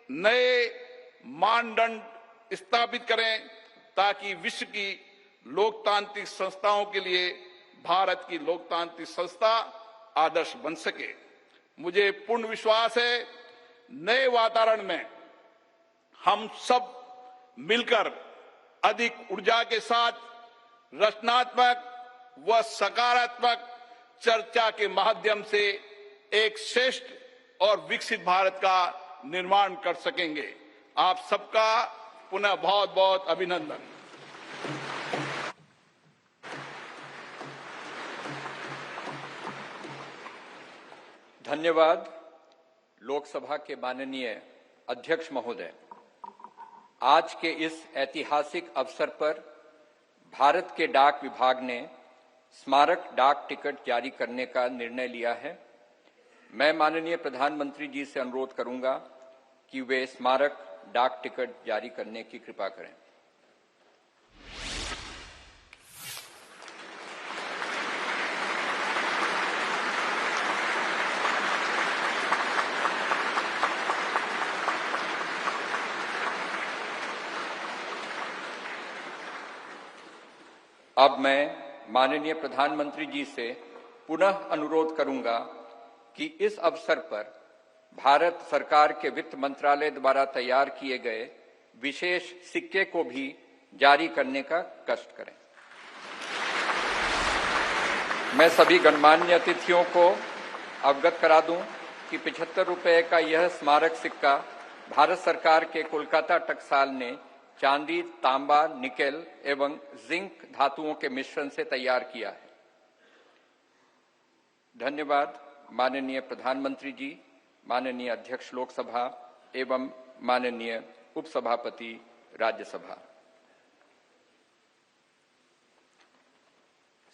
नए मानदंड स्थापित करें ताकि विश्व की लोकतांत्रिक संस्थाओं के लिए भारत की लोकतांत्रिक संस्था आदर्श बन सके। मुझे पूर्ण विश्वास है, नए वातावरण में हम सब मिलकर अधिक ऊर्जा के साथ रचनात्मक व सकारात्मक चर्चा के माध्यम से एक श्रेष्ठ और विकसित भारत का निर्माण कर सकेंगे। आप सबका पुनः बहुत बहुत अभिनंदन। धन्यवाद। लोकसभा के माननीय अध्यक्ष महोदय, आज के इस ऐतिहासिक अवसर पर भारत के डाक विभाग ने स्मारक डाक टिकट जारी करने का निर्णय लिया है। मैं माननीय प्रधानमंत्री जी से अनुरोध करूंगा कि वे स्मारक डाक टिकट जारी करने की कृपा करें। अब मैं माननीय प्रधानमंत्री जी से पुनः अनुरोध करूंगा कि इस अवसर पर भारत सरकार के वित्त मंत्रालय द्वारा तैयार किए गए विशेष सिक्के को भी जारी करने का कष्ट करें। मैं सभी गणमान्य अतिथियों को अवगत करा दूं कि 75 रुपए का यह स्मारक सिक्का भारत सरकार के कोलकाता टकसाल ने चांदी, तांबा, निकेल एवं जिंक धातुओं के मिश्रण से तैयार किया है। धन्यवाद माननीय प्रधानमंत्री जी, माननीय अध्यक्ष लोकसभा एवं माननीय उपसभापति राज्यसभा।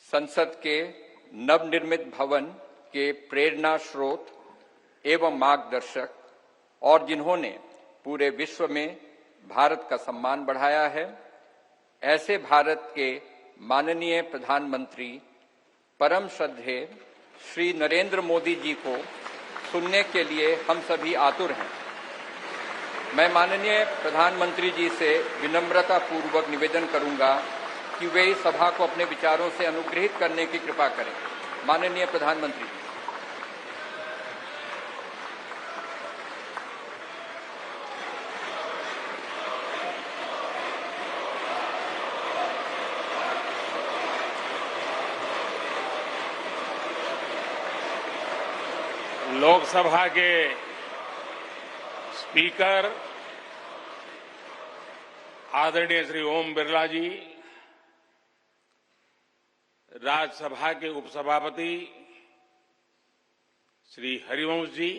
संसद के नवनिर्मित भवन के प्रेरणा स्रोत एवं मार्गदर्शक और जिन्होंने पूरे विश्व में भारत का सम्मान बढ़ाया है, ऐसे भारत के माननीय प्रधानमंत्री परम श्रद्धेय श्री नरेंद्र मोदी जी को सुनने के लिए हम सभी आतुर हैं। मैं माननीय प्रधानमंत्री जी से विनम्रता पूर्वक निवेदन करूंगा कि वे इस सभा को अपने विचारों से अनुग्रहित करने की कृपा करें। माननीय प्रधानमंत्री जी। लोकसभा के स्पीकर आदरणीय श्री ओम बिरला जी, राज्यसभा के उपसभापति श्री हरिवंश जी,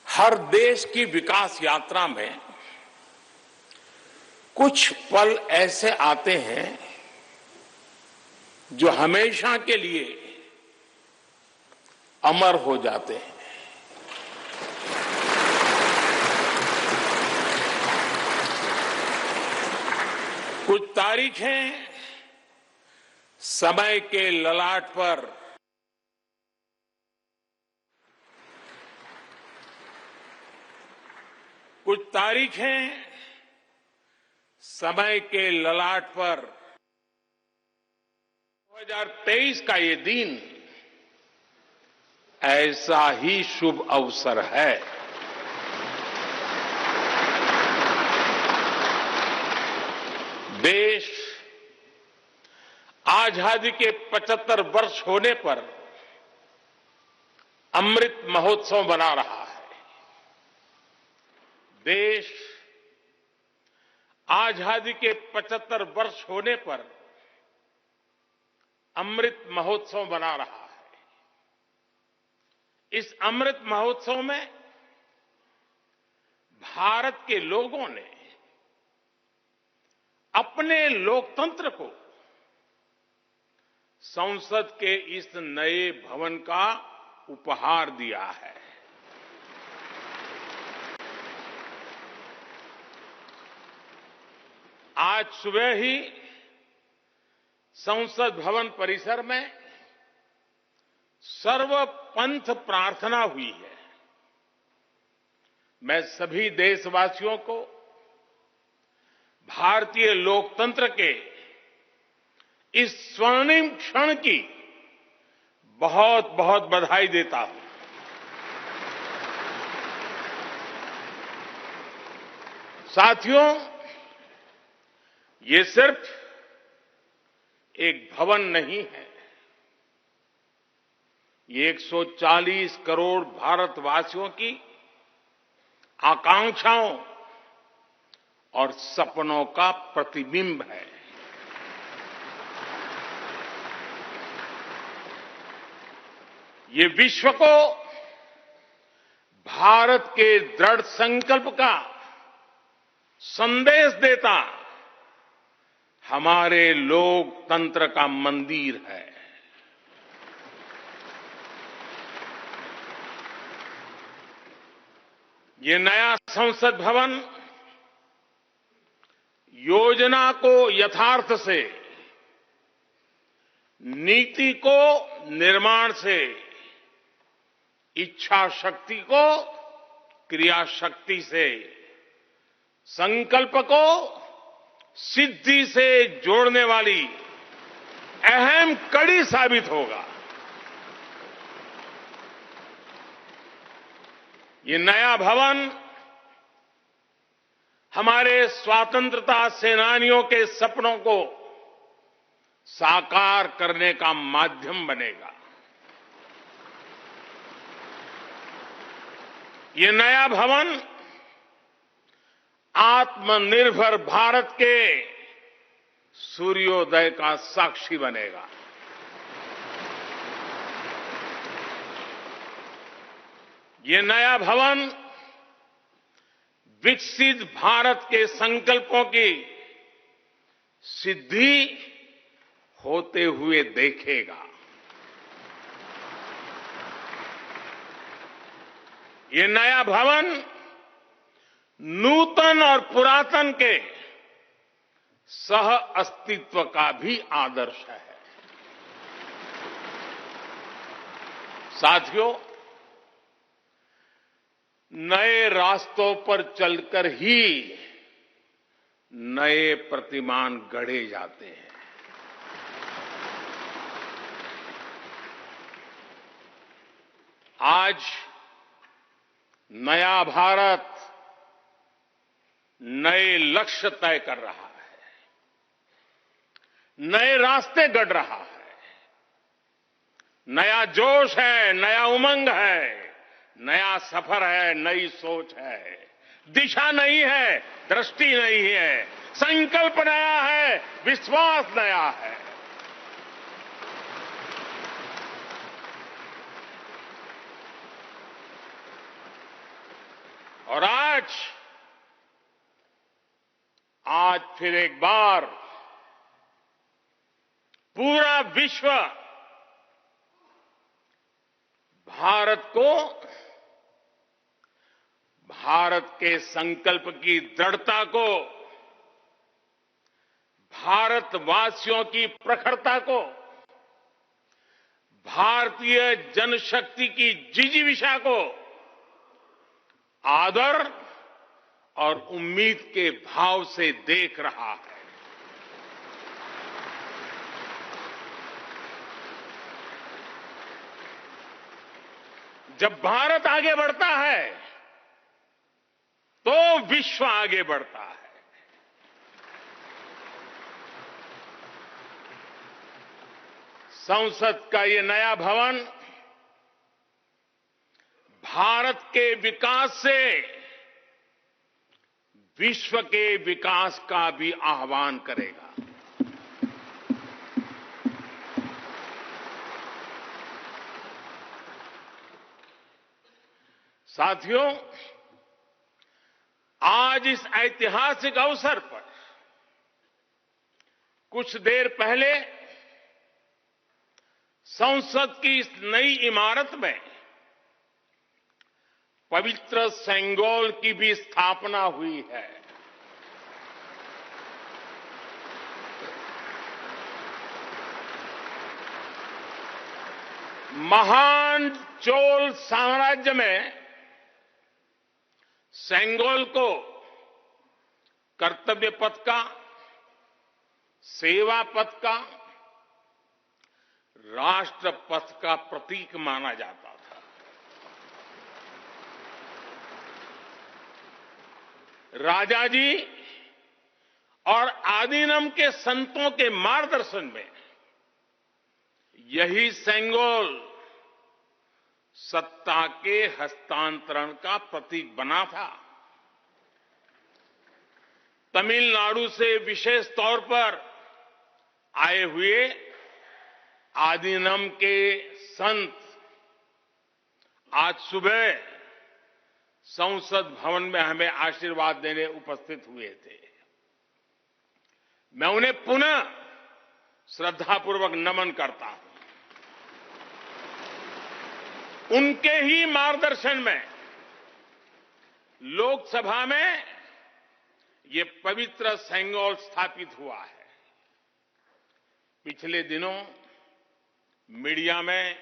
हर देश की विकास यात्रा में कुछ पल ऐसे आते हैं जो हमेशा के लिए अमर हो जाते हैं। कुछ तारीखें समय के ललाट पर समय के ललाट पर 2023 का ये दिन ऐसा ही शुभ अवसर है। देश आजादी के 75 वर्ष होने पर अमृत महोत्सव मना रहा है। देश आजादी के 75 वर्ष होने पर अमृत महोत्सव मना रहा है। इस अमृत महोत्सव में भारत के लोगों ने अपने लोकतंत्र को संसद के इस नए भवन का उपहार दिया है। आज सुबह ही संसद भवन परिसर में सर्वपंथ प्रार्थना हुई है। मैं सभी देशवासियों को भारतीय लोकतंत्र के इस स्वर्णिम क्षण की बहुत बहुत बधाई देता हूं। साथियों, ये सिर्फ एक भवन नहीं है, ये 140 करोड़ भारतवासियों की आकांक्षाओं और सपनों का प्रतिबिंब है। ये विश्व को भारत के दृढ़ संकल्प का संदेश देता हमारे लोकतंत्र का मंदिर है। ये नया संसद भवन योजना को यथार्थ से, नीति को निर्माण से, इच्छा शक्ति को क्रिया शक्ति से, संकल्प को सिद्धि से जोड़ने वाली अहम कड़ी साबित होगा। ये नया भवन हमारे स्वतंत्रता सेनानियों के सपनों को साकार करने का माध्यम बनेगा। ये नया भवन आत्मनिर्भर भारत के सूर्योदय का साक्षी बनेगा। ये नया भवन विकसित भारत के संकल्पों की सिद्धि होते हुए देखेगा। ये नया भवन नूतन और पुरातन के सह अस्तित्व का भी आदर्श है। साथियों, नए रास्तों पर चलकर ही नए प्रतिमान गढ़े जाते हैं। आज नया भारत नए लक्ष्य तय कर रहा है, नए रास्ते गढ़ रहा है, नया जोश है, नया उमंग है, नया सफर है, नई सोच है। दिशा नई है, दृष्टि नई है, संकल्प नया है, विश्वास नया है। और आज फिर एक बार पूरा विश्व भारत को, भारत के संकल्प की दृढ़ता को, भारतवासियों की प्रखरता को, भारतीय जनशक्ति की जिजीविषा को आदर और उम्मीद के भाव से देख रहा है। जब भारत आगे बढ़ता है तो विश्व आगे बढ़ता है। संसद का ये नया भवन भारत के विकास से विश्व के विकास का भी आह्वान करेगा। साथियों, आज इस ऐतिहासिक अवसर पर कुछ देर पहले संसद की इस नई इमारत में पवित्र सेंगोल की भी स्थापना हुई है। महान चोल साम्राज्य में सेंगोल को कर्तव्य पथ का, सेवा पथ का, राष्ट्र पथ का प्रतीक माना जाता था। राजा जी और आदीनम के संतों के मार्गदर्शन में यही सेंगोल सत्ता के हस्तांतरण का प्रतीक बना था। तमिलनाडु से विशेष तौर पर आए हुए आदीनम के संत आज सुबह संसद भवन में हमें आशीर्वाद देने उपस्थित हुए थे। मैं उन्हें पुनः श्रद्धापूर्वक नमन करता हूं। उनके ही मार्गदर्शन में लोकसभा में ये पवित्र सेंगोल स्थापित हुआ है। पिछले दिनों मीडिया में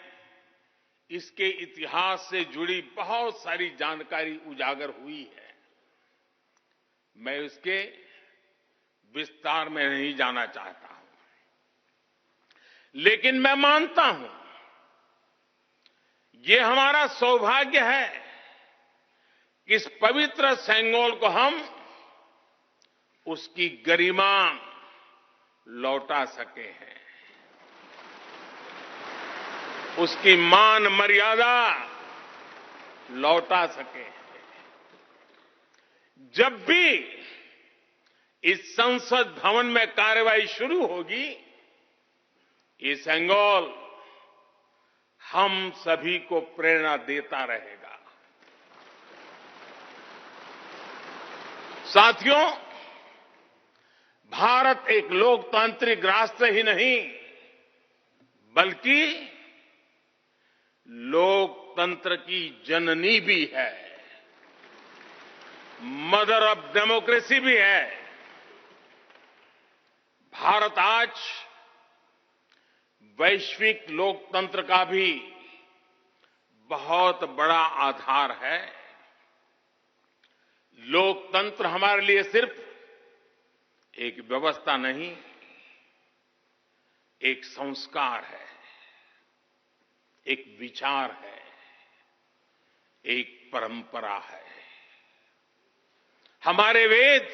इसके इतिहास से जुड़ी बहुत सारी जानकारी उजागर हुई है। मैं इसके विस्तार में नहीं जाना चाहता हूं, लेकिन मैं मानता हूं ये हमारा सौभाग्य है कि इस पवित्र सेंगोल को हम उसकी गरिमा लौटा सके हैं, उसकी मान मर्यादा लौटा सके हैं। जब भी इस संसद भवन में कार्यवाही शुरू होगी, ये सेंगोल हम सभी को प्रेरणा देता रहेगा। साथियों, भारत एक लोकतांत्रिक राष्ट्र ही नहीं बल्कि लोकतंत्र की जननी भी है, मदर ऑफ डेमोक्रेसी भी है। भारत आज वैश्विक लोकतंत्र का भी बहुत बड़ा आधार है। लोकतंत्र हमारे लिए सिर्फ एक व्यवस्था नहीं, एक संस्कार है, एक विचार है, एक परंपरा है। हमारे वेद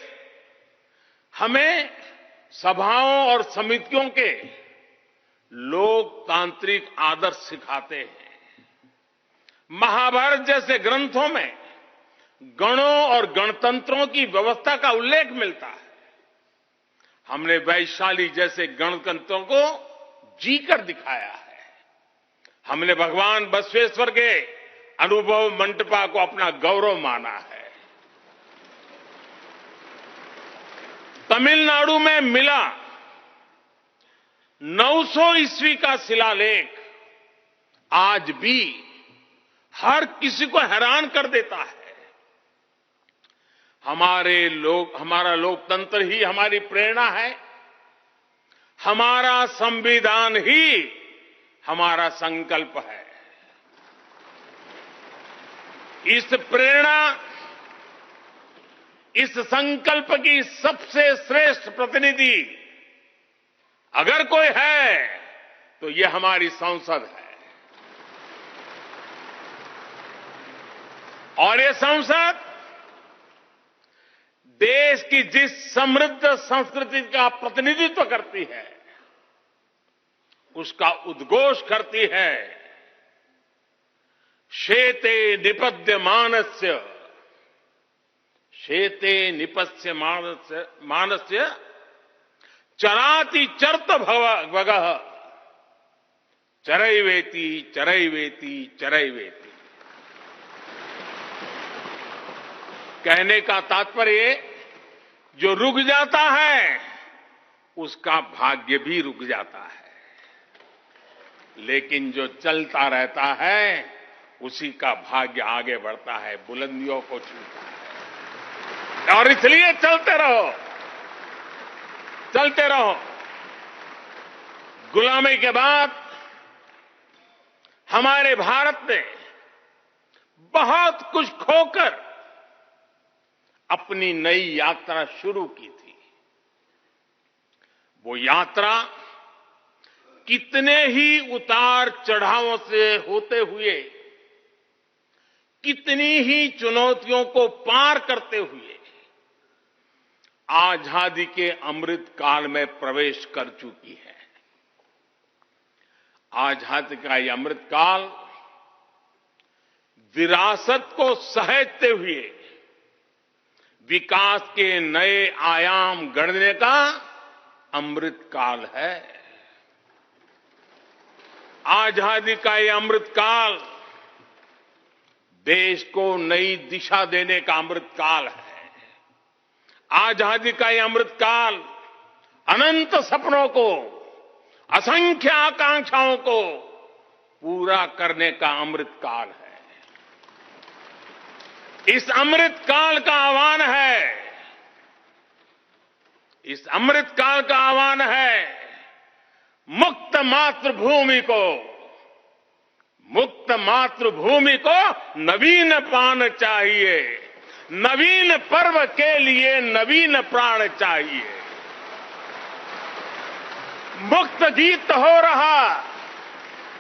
हमें सभाओं और समितियों के लोकतांत्रिक आदर्श सिखाते हैं। महाभारत जैसे ग्रंथों में गणों और गणतंत्रों की व्यवस्था का उल्लेख मिलता है। हमने वैशाली जैसे गणतंत्रों को जीकर दिखाया है। हमने भगवान बसवेश्वर के अनुभव मंटपा को अपना गौरव माना है। तमिलनाडु में मिला 900 ईस्वी का शिलालेख आज भी हर किसी को हैरान कर देता है। हमारा लोकतंत्र ही हमारी प्रेरणा है। हमारा संविधान ही हमारा संकल्प है। इस प्रेरणा, इस संकल्प की सबसे श्रेष्ठ प्रतिनिधि अगर कोई है तो ये हमारी संसद है। और ये संसद देश की जिस समृद्ध संस्कृति का प्रतिनिधित्व करती है, उसका उद्घोष करती है। शेते निपद्यमानस्य शेते निपस्य मानस्य चराति चर्त भगः चरैवेति चरैवेति चरैवेति। कहने का तात्पर्य जो रुक जाता है उसका भाग्य भी रुक जाता है, लेकिन जो चलता रहता है उसी का भाग्य आगे बढ़ता है, बुलंदियों को छूता है। और इसलिए चलते रहो, चलते रहो। गुलामी के बाद हमारे भारत ने बहुत कुछ खोकर अपनी नई यात्रा शुरू की थी। वो यात्रा कितने ही उतार चढ़ावों से होते हुए, कितनी ही चुनौतियों को पार करते हुए आजादी के अमृत काल में प्रवेश कर चुकी है। आजादी का ये अमृत काल विरासत को सहेजते हुए विकास के नए आयाम गढ़ने का अमृत काल है। आजादी का ये अमृत काल देश को नई दिशा देने का अमृत काल है। आजादी का ये अमृत काल अनंत सपनों को, असंख्य आकांक्षाओं को पूरा करने का अमृत काल है। इस अमृत काल का आह्वान है, इस अमृत काल का आह्वान है मुक्त मातृभूमि को, मुक्त मातृभूमि को नवीन प्राण चाहिए, नवीन पर्व के लिए नवीन प्राण चाहिए। मुक्त गीत हो रहा,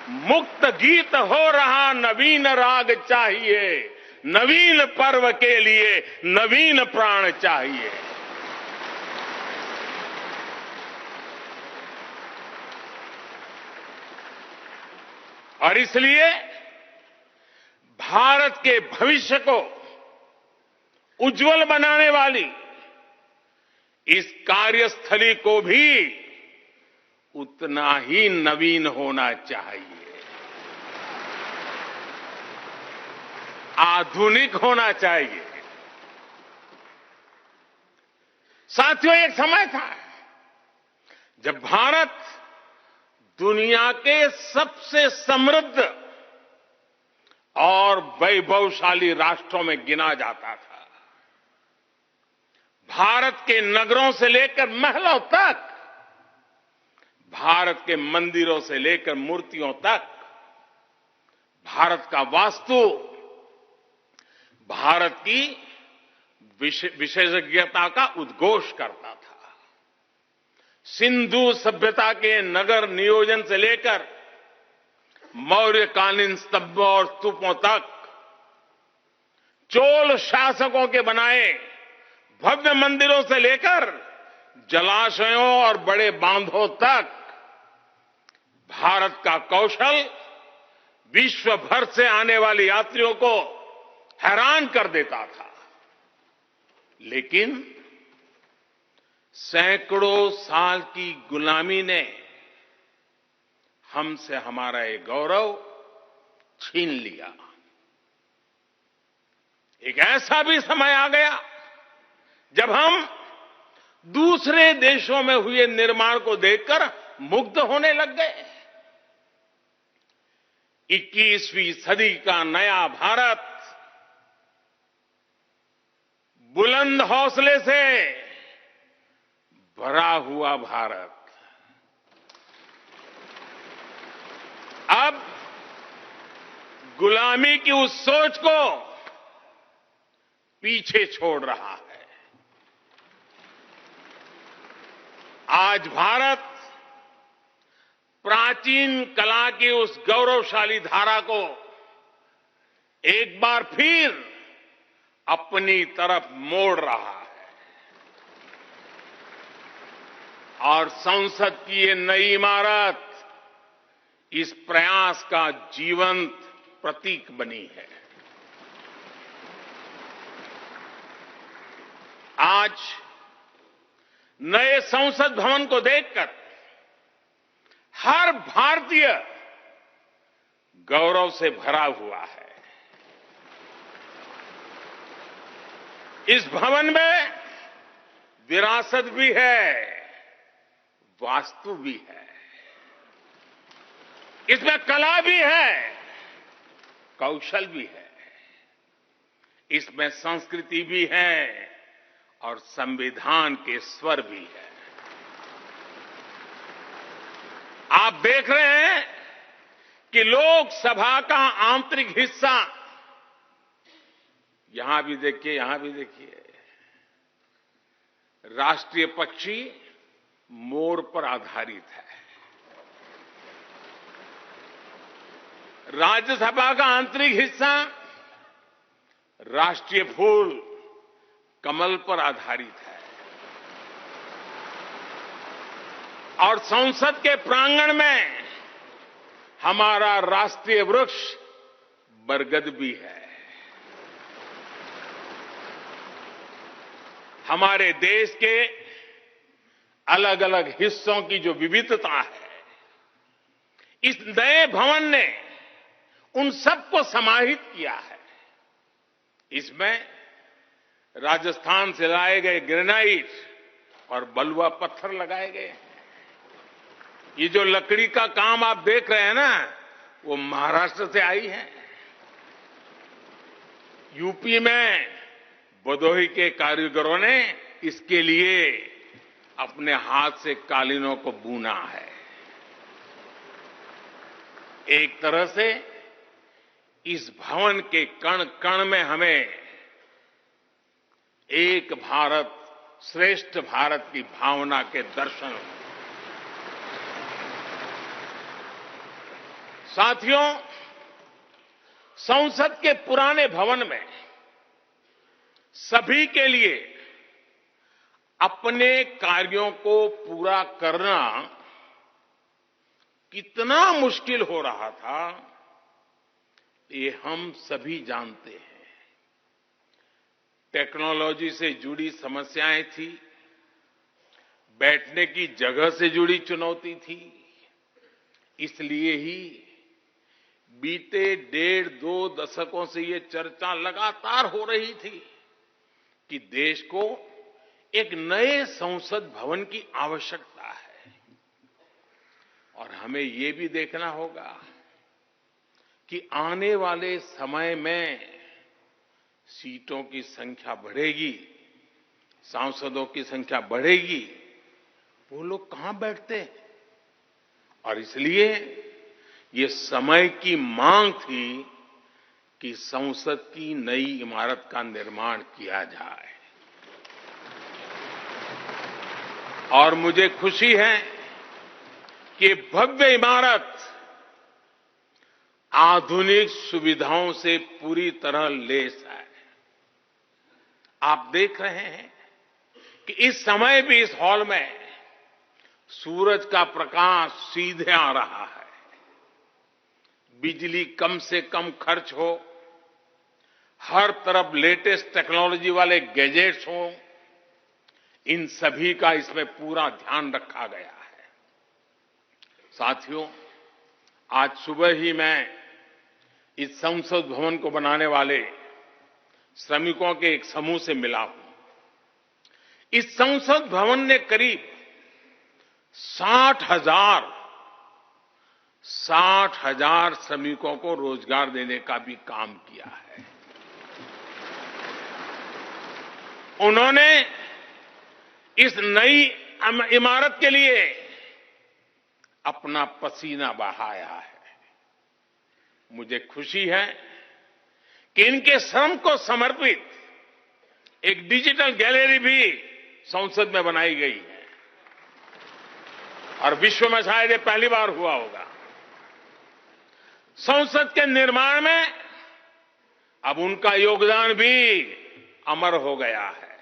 मुक्त गीत हो रहा नवीन राग चाहिए, नवीन पर्व के लिए नवीन प्राण चाहिए। और इसलिए भारत के भविष्य को उज्जवल बनाने वाली इस कार्यस्थली को भी उतना ही नवीन होना चाहिए, आधुनिक होना चाहिए। साथियों, एक समय था जब भारत दुनिया के सबसे समृद्ध और वैभवशाली राष्ट्रों में गिना जाता था। भारत के नगरों से लेकर महलों तक, भारत के मंदिरों से लेकर मूर्तियों तक, भारत का वास्तु भारत की विशेषज्ञता का उद्घोष करता था। सिंधु सभ्यता के नगर नियोजन से लेकर मौर्यकालीन स्तंभों और स्तूपों तक, चोल शासकों के बनाए भव्य मंदिरों से लेकर जलाशयों और बड़े बांधों तक भारत का कौशल विश्व भर से आने वाले यात्रियों को हैरान कर देता था। लेकिन सैकड़ों साल की गुलामी ने हमसे हमारा ये गौरव छीन लिया। एक ऐसा भी समय आ गया जब हम दूसरे देशों में हुए निर्माण को देखकर मुग्ध होने लग गए। 21वीं सदी का नया भारत बुलंद हौसले से भरा हुआ भारत अब गुलामी की उस सोच को पीछे छोड़ रहा है। आज भारत प्राचीन कला की उस गौरवशाली धारा को एक बार फिर अपनी तरफ मोड़ रहा है और संसद की ये नई इमारत इस प्रयास का जीवंत प्रतीक बनी है। आज नए संसद भवन को देखकर हर भारतीय गौरव से भरा हुआ है। इस भवन में विरासत भी है, वास्तु भी है। इसमें कला भी है, कौशल भी है। इसमें संस्कृति भी है और संविधान के स्वर भी है। आप देख रहे हैं कि लोकसभा का आंतरिक हिस्सा, यहां भी देखिए, यहां भी देखिए, राष्ट्रीय पक्षी मोर पर आधारित है। राज्यसभा का आंतरिक हिस्सा राष्ट्रीय फूल कमल पर आधारित है और संसद के प्रांगण में हमारा राष्ट्रीय वृक्ष बरगद भी है। हमारे देश के अलग अलग हिस्सों की जो विविधता है, इस नए भवन ने उन सबको समाहित किया है। इसमें राजस्थान से लाए गए ग्रेनाइट और बलुआ पत्थर लगाए गए हैं। ये जो लकड़ी का काम आप देख रहे हैं ना, वो महाराष्ट्र से आई है। यूपी में भदोही के कारीगरों ने इसके लिए अपने हाथ से कालीनों को बुना है। एक तरह से इस भवन के कण कण में हमें एक भारत श्रेष्ठ भारत की भावना के दर्शन हुए। साथियों, संसद के पुराने भवन में सभी के लिए अपने कार्यों को पूरा करना कितना मुश्किल हो रहा था, ये हम सभी जानते हैं। टेक्नोलॉजी से जुड़ी समस्याएं थी, बैठने की जगह से जुड़ी चुनौती थी। इसलिए ही बीते 1.5-2 दशकों से ये चर्चा लगातार हो रही थी कि देश को एक नए संसद भवन की आवश्यकता है। और हमें ये भी देखना होगा कि आने वाले समय में सीटों की संख्या बढ़ेगी, सांसदों की संख्या बढ़ेगी, वो लोग कहां बैठते हैं? और इसलिए ये समय की मांग थी कि संसद की नई इमारत का निर्माण किया जाए। और मुझे खुशी है कि भव्य इमारत आधुनिक सुविधाओं से पूरी तरह लैस है। आप देख रहे हैं कि इस समय भी इस हॉल में सूरज का प्रकाश सीधे आ रहा है। बिजली कम से कम खर्च हो, हर तरफ लेटेस्ट टेक्नोलॉजी वाले गैजेट्स हों, इन सभी का इसमें पूरा ध्यान रखा गया है। साथियों, आज सुबह ही मैं इस संसद भवन को बनाने वाले श्रमिकों के एक समूह से मिला हूं। इस संसद भवन ने करीब 60,000 श्रमिकों को रोजगार देने का भी काम किया है। उन्होंने इस नई इमारत के लिए अपना पसीना बहाया है। मुझे खुशी है कि इनके श्रम को समर्पित एक डिजिटल गैलरी भी संसद में बनाई गई है और विश्व में शायद ये पहली बार हुआ होगा। संसद के निर्माण में अब उनका योगदान भी अमर हो गया है।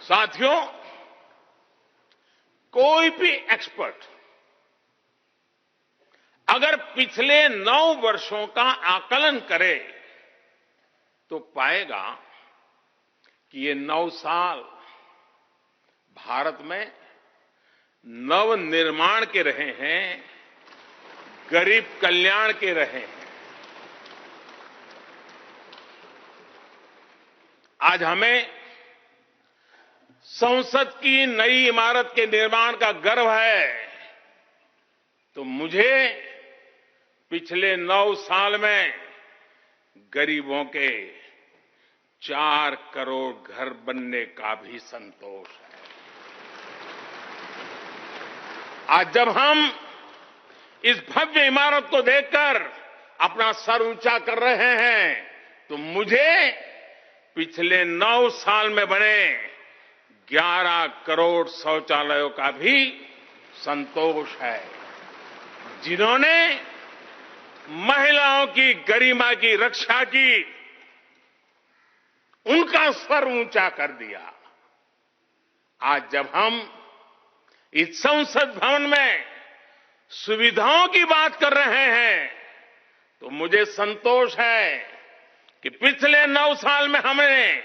साथियों, कोई भी एक्सपर्ट अगर पिछले 9 वर्षों का आकलन करे तो पाएगा कि ये 9 साल भारत में नव निर्माण के रहे हैं, गरीब कल्याण के रहे हैं। आज हमें संसद की नई इमारत के निर्माण का गर्व है, तो मुझे पिछले 9 साल में गरीबों के 4 करोड़ घर बनने का भी संतोष है। आज जब हम इस भव्य इमारत को देखकर अपना सर ऊंचा कर रहे हैं, तो मुझे पिछले 9 साल में बने 11 करोड़ शौचालयों का भी संतोष है, जिन्होंने महिलाओं की गरिमा की रक्षा की, उनका सर ऊंचा कर दिया। आज जब हम इस संसद भवन में सुविधाओं की बात कर रहे हैं, तो मुझे संतोष है कि पिछले 9 साल में हमने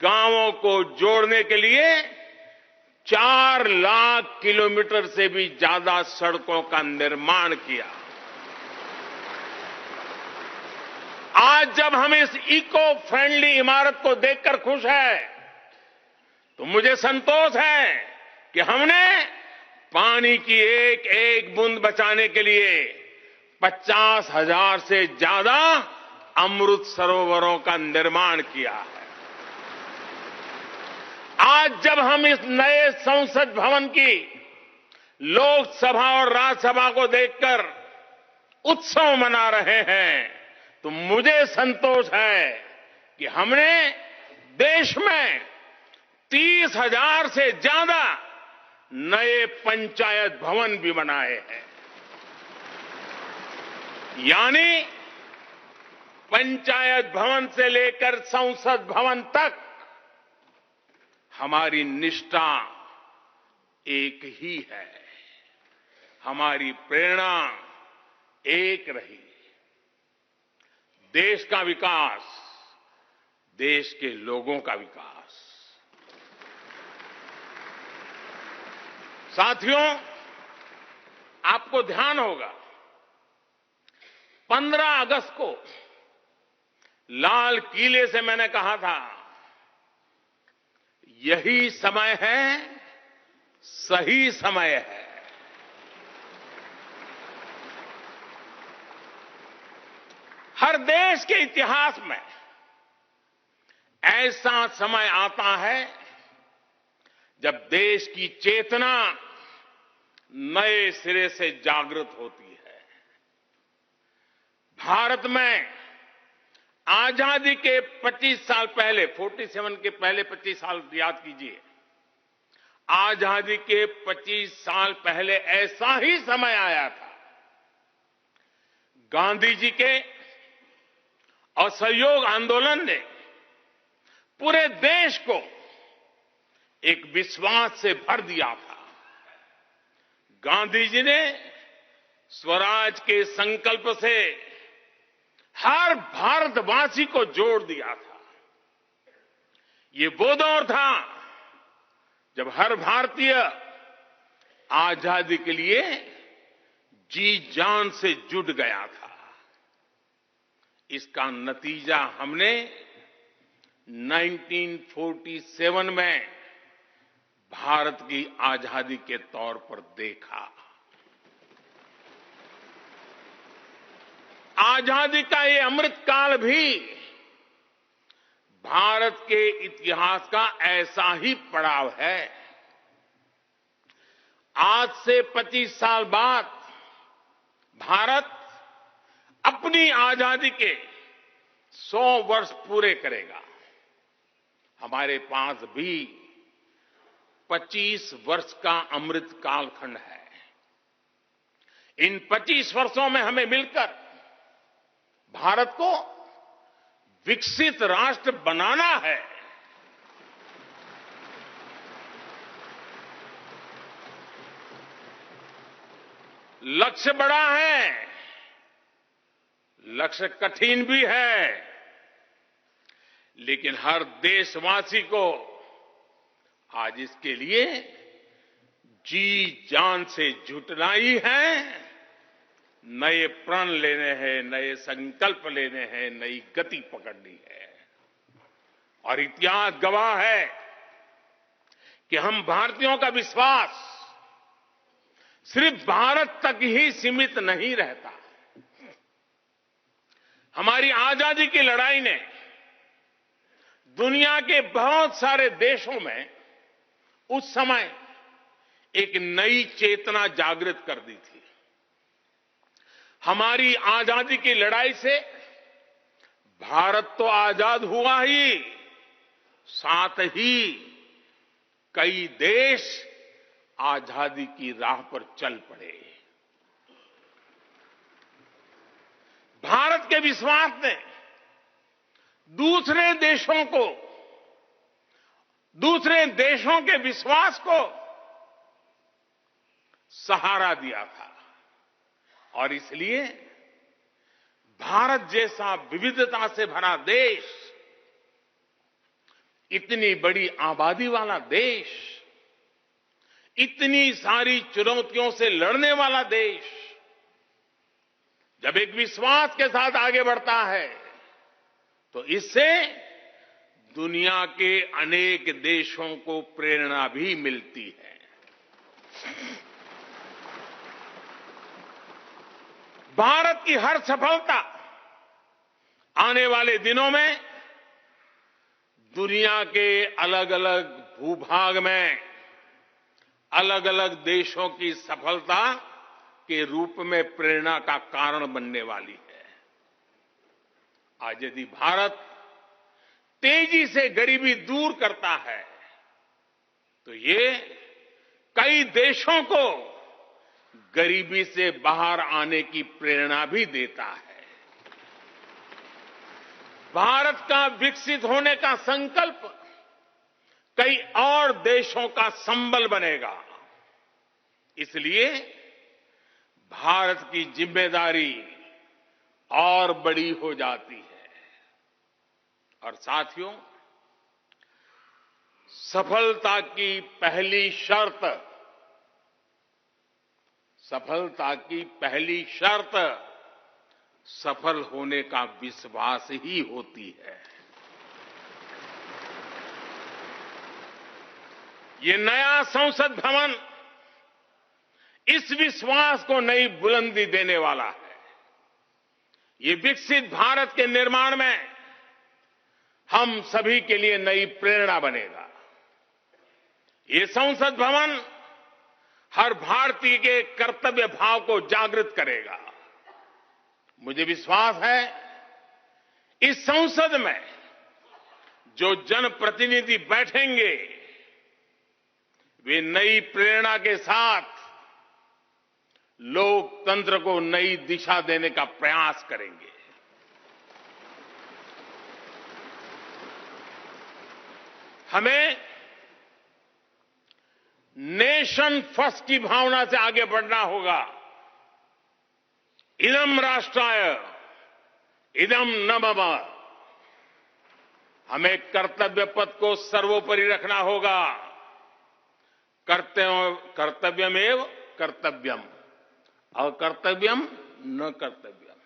गांवों को जोड़ने के लिए 4 लाख किलोमीटर से भी ज्यादा सड़कों का निर्माण किया। आज जब हम इस इको फ्रेंडली इमारत को देखकर खुश हैं, तो मुझे संतोष है कि हमने पानी की एक एक बूंद बचाने के लिए 50,000 से ज्यादा अमृत सरोवरों का निर्माण किया है। आज जब हम इस नए संसद भवन की लोकसभा और राज्यसभा को देखकर उत्सव मना रहे हैं, तो मुझे संतोष है कि हमने देश में 30,000 से ज्यादा नए पंचायत भवन भी बनाए हैं। यानी पंचायत भवन से लेकर संसद भवन तक हमारी निष्ठा एक ही है, हमारी प्रेरणा एक रही। देश का विकास, देश के लोगों का विकास। साथियों, आपको ध्यान होगा 15 अगस्त को लाल किले से मैंने कहा था, यही समय है, सही समय है। हर देश के इतिहास में ऐसा समय आता है जब देश की चेतना नए सिरे से जागृत होती है। भारत में आजादी के 25 साल पहले, 47 के पहले 25 साल याद कीजिए, आजादी के 25 साल पहले ऐसा ही समय आया था। गांधी जी के असहयोग आंदोलन ने पूरे देश को एक विश्वास से भर दिया था। गांधी जी ने स्वराज के संकल्प से हर भारतवासी को जोड़ दिया था। ये वो दौर था जब हर भारतीय आजादी के लिए जी जान से जुट गया था। इसका नतीजा हमने 1947 में भारत की आजादी के तौर पर देखा। आजादी का ये अमृत काल भी भारत के इतिहास का ऐसा ही पड़ाव है। आज से 25 साल बाद भारत अपनी आजादी के 100 वर्ष पूरे करेगा। हमारे पास भी 25 वर्ष का अमृत कालखंड है। इन 25 वर्षों में हमें मिलकर भारत को विकसित राष्ट्र बनाना है। लक्ष्य बड़ा है, लक्ष्य कठिन भी है, लेकिन हर देशवासी को आज इसके लिए जी जान से जुटना ही है। नए प्रण लेने हैं, नए संकल्प लेने हैं, नई गति पकड़नी है। और इतिहास गवाह है कि हम भारतीयों का विश्वास सिर्फ भारत तक ही सीमित नहीं रहता। हमारी आजादी की लड़ाई ने दुनिया के बहुत सारे देशों में उस समय एक नई चेतना जागृत कर दी थी। हमारी आजादी की लड़ाई से भारत तो आजाद हुआ ही, साथ ही कई देश आजादी की राह पर चल पड़े। भारत के विश्वास ने दूसरे देशों के विश्वास को सहारा दिया था। और इसलिए भारत जैसा विविधता से भरा देश, इतनी बड़ी आबादी वाला देश, इतनी सारी चुनौतियों से लड़ने वाला देश जब एक विश्वास के साथ आगे बढ़ता है तो इससे दुनिया के अनेक देशों को प्रेरणा भी मिलती है। भारत की हर सफलता आने वाले दिनों में दुनिया के अलग अलग भूभाग में अलग अलग देशों की सफलता के रूप में प्रेरणा का कारण बनने वाली है। आज यदि भारत तेजी से गरीबी दूर करता है तो ये कई देशों को गरीबी से बाहर आने की प्रेरणा भी देता है। भारत का विकसित होने का संकल्प कई और देशों का संबल बनेगा। इसलिए भारत की जिम्मेदारी और बड़ी हो जाती है। और साथियों, सफलता की पहली शर्त सफल होने का विश्वास ही होती है। ये नया संसद भवन इस विश्वास को नई बुलंदी देने वाला है। ये विकसित भारत के निर्माण में हम सभी के लिए नई प्रेरणा बनेगा। ये संसद भवन हर भारतीय के कर्तव्य भाव को जागृत करेगा। मुझे विश्वास है इस संसद में जो जनप्रतिनिधि बैठेंगे वे नई प्रेरणा के साथ लोकतंत्र को नई दिशा देने का प्रयास करेंगे। हमें नेशन फर्स्ट की भावना से आगे बढ़ना होगा। इदम राष्ट्राय इदम न मम। हमें कर्तव्य पथ को सर्वोपरि रखना होगा। कर्तव्यमेव कर्तव्यम, अकर्तव्यम न कर्तव्यम।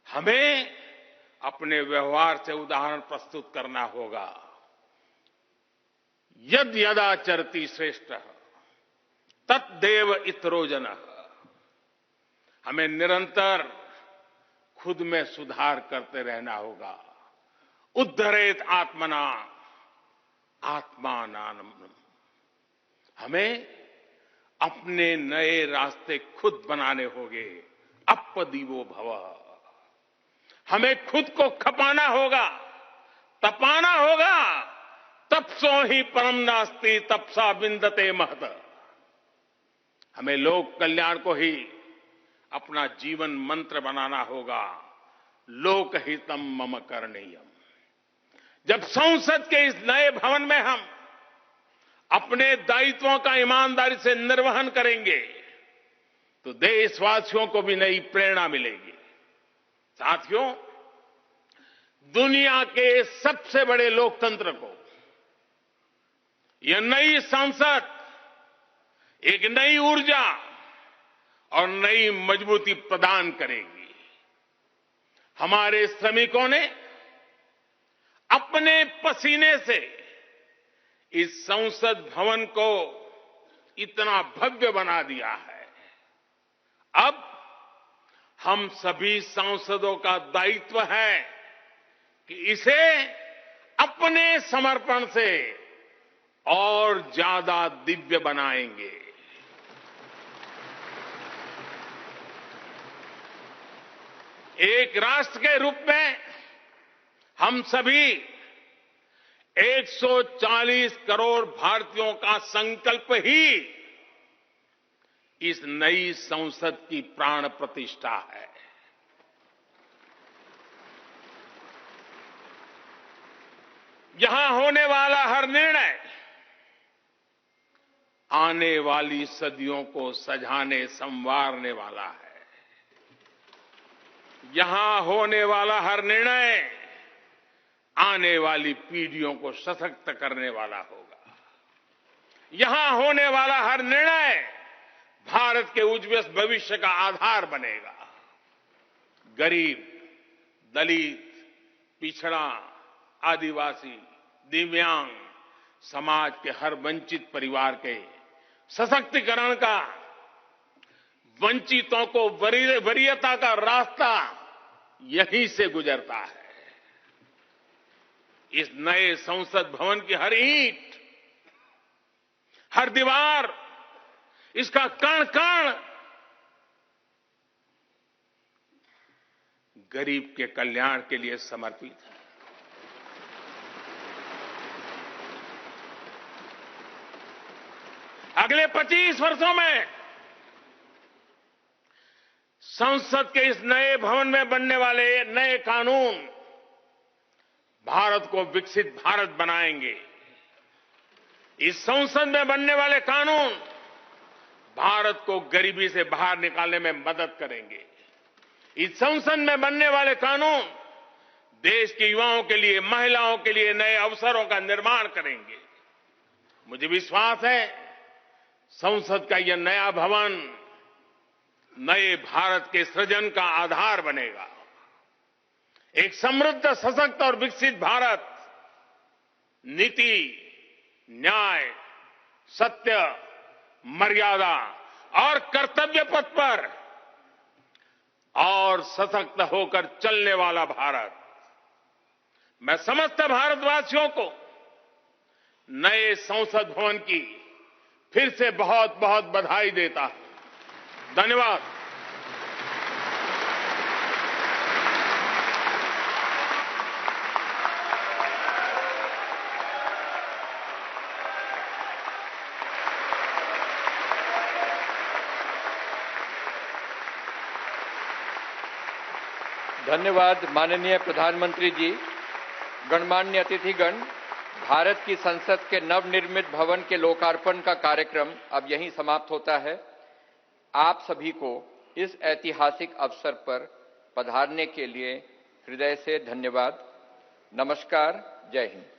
हमें अपने व्यवहार से उदाहरण प्रस्तुत करना होगा। यद यदाचरति श्रेष्ठ तत्देव इतरो जनः। हमें निरंतर खुद में सुधार करते रहना होगा। उद्धरेत आत्मना आत्मानाम। हमें अपने नए रास्ते खुद बनाने होंगे। अपदीवो भव। हमें खुद को खपाना होगा, तपाना होगा। तपसो ही परम नास्ति तपसा विंदते महत। हमें लोक कल्याण को ही अपना जीवन मंत्र बनाना होगा। लोकहितम मम करणीयम। जब संसद के इस नए भवन में हम अपने दायित्वों का ईमानदारी से निर्वहन करेंगे तो देशवासियों को भी नई प्रेरणा मिलेगी। साथियों, दुनिया के सबसे बड़े लोकतंत्र को यह नई संसद एक नई ऊर्जा और नई मजबूती प्रदान करेगी। हमारे श्रमिकों ने अपने पसीने से इस संसद भवन को इतना भव्य बना दिया है। अब हम सभी सांसदों का दायित्व है कि इसे अपने समर्पण से और ज्यादा दिव्य बनाएंगे। एक राष्ट्र के रूप में हम सभी 140 करोड़ भारतीयों का संकल्प ही इस नई संसद की प्राण प्रतिष्ठा है। यहां होने वाला हर निर्णय आने वाली सदियों को सजाने संवारने वाला है। यहां होने वाला हर निर्णय आने वाली पीढ़ियों को सशक्त करने वाला होगा। यहां होने वाला हर निर्णय भारत के उज्ज्वल भविष्य का आधार बनेगा। गरीब, दलित, पिछड़ा, आदिवासी, दिव्यांग समाज के हर वंचित परिवार के सशक्तिकरण का, वंचितों को वरीयता का रास्ता यहीं से गुजरता है। इस नए संसद भवन की हर ईंट, हर दीवार, इसका कण कण गरीब के कल्याण के लिए समर्पित है। अगले 25 वर्षों में संसद के इस नए भवन में बनने वाले नए कानून भारत को विकसित भारत बनाएंगे। इस संसद में बनने वाले कानून भारत को गरीबी से बाहर निकालने में मदद करेंगे। इस संसद में बनने वाले कानून देश के युवाओं के लिए, महिलाओं के लिए नए अवसरों का निर्माण करेंगे। मुझे विश्वास है संसद का यह नया भवन नए भारत के सृजन का आधार बनेगा। एक समृद्ध, सशक्त और विकसित भारत नीति, न्याय, सत्य, मर्यादा और कर्तव्य पथ पर और सशक्त होकर चलने वाला भारत। मैं समस्त भारतवासियों को नए संसद भवन की फिर से बहुत बहुत बधाई देता हूं। धन्यवाद। धन्यवाद माननीय प्रधानमंत्री जी। गणमान्य अतिथिगण, भारत की संसद के नवनिर्मित भवन के लोकार्पण का कार्यक्रम अब यहीं समाप्त होता है। आप सभी को इस ऐतिहासिक अवसर पर पधारने के लिए हृदय से धन्यवाद। नमस्कार। जय हिंद।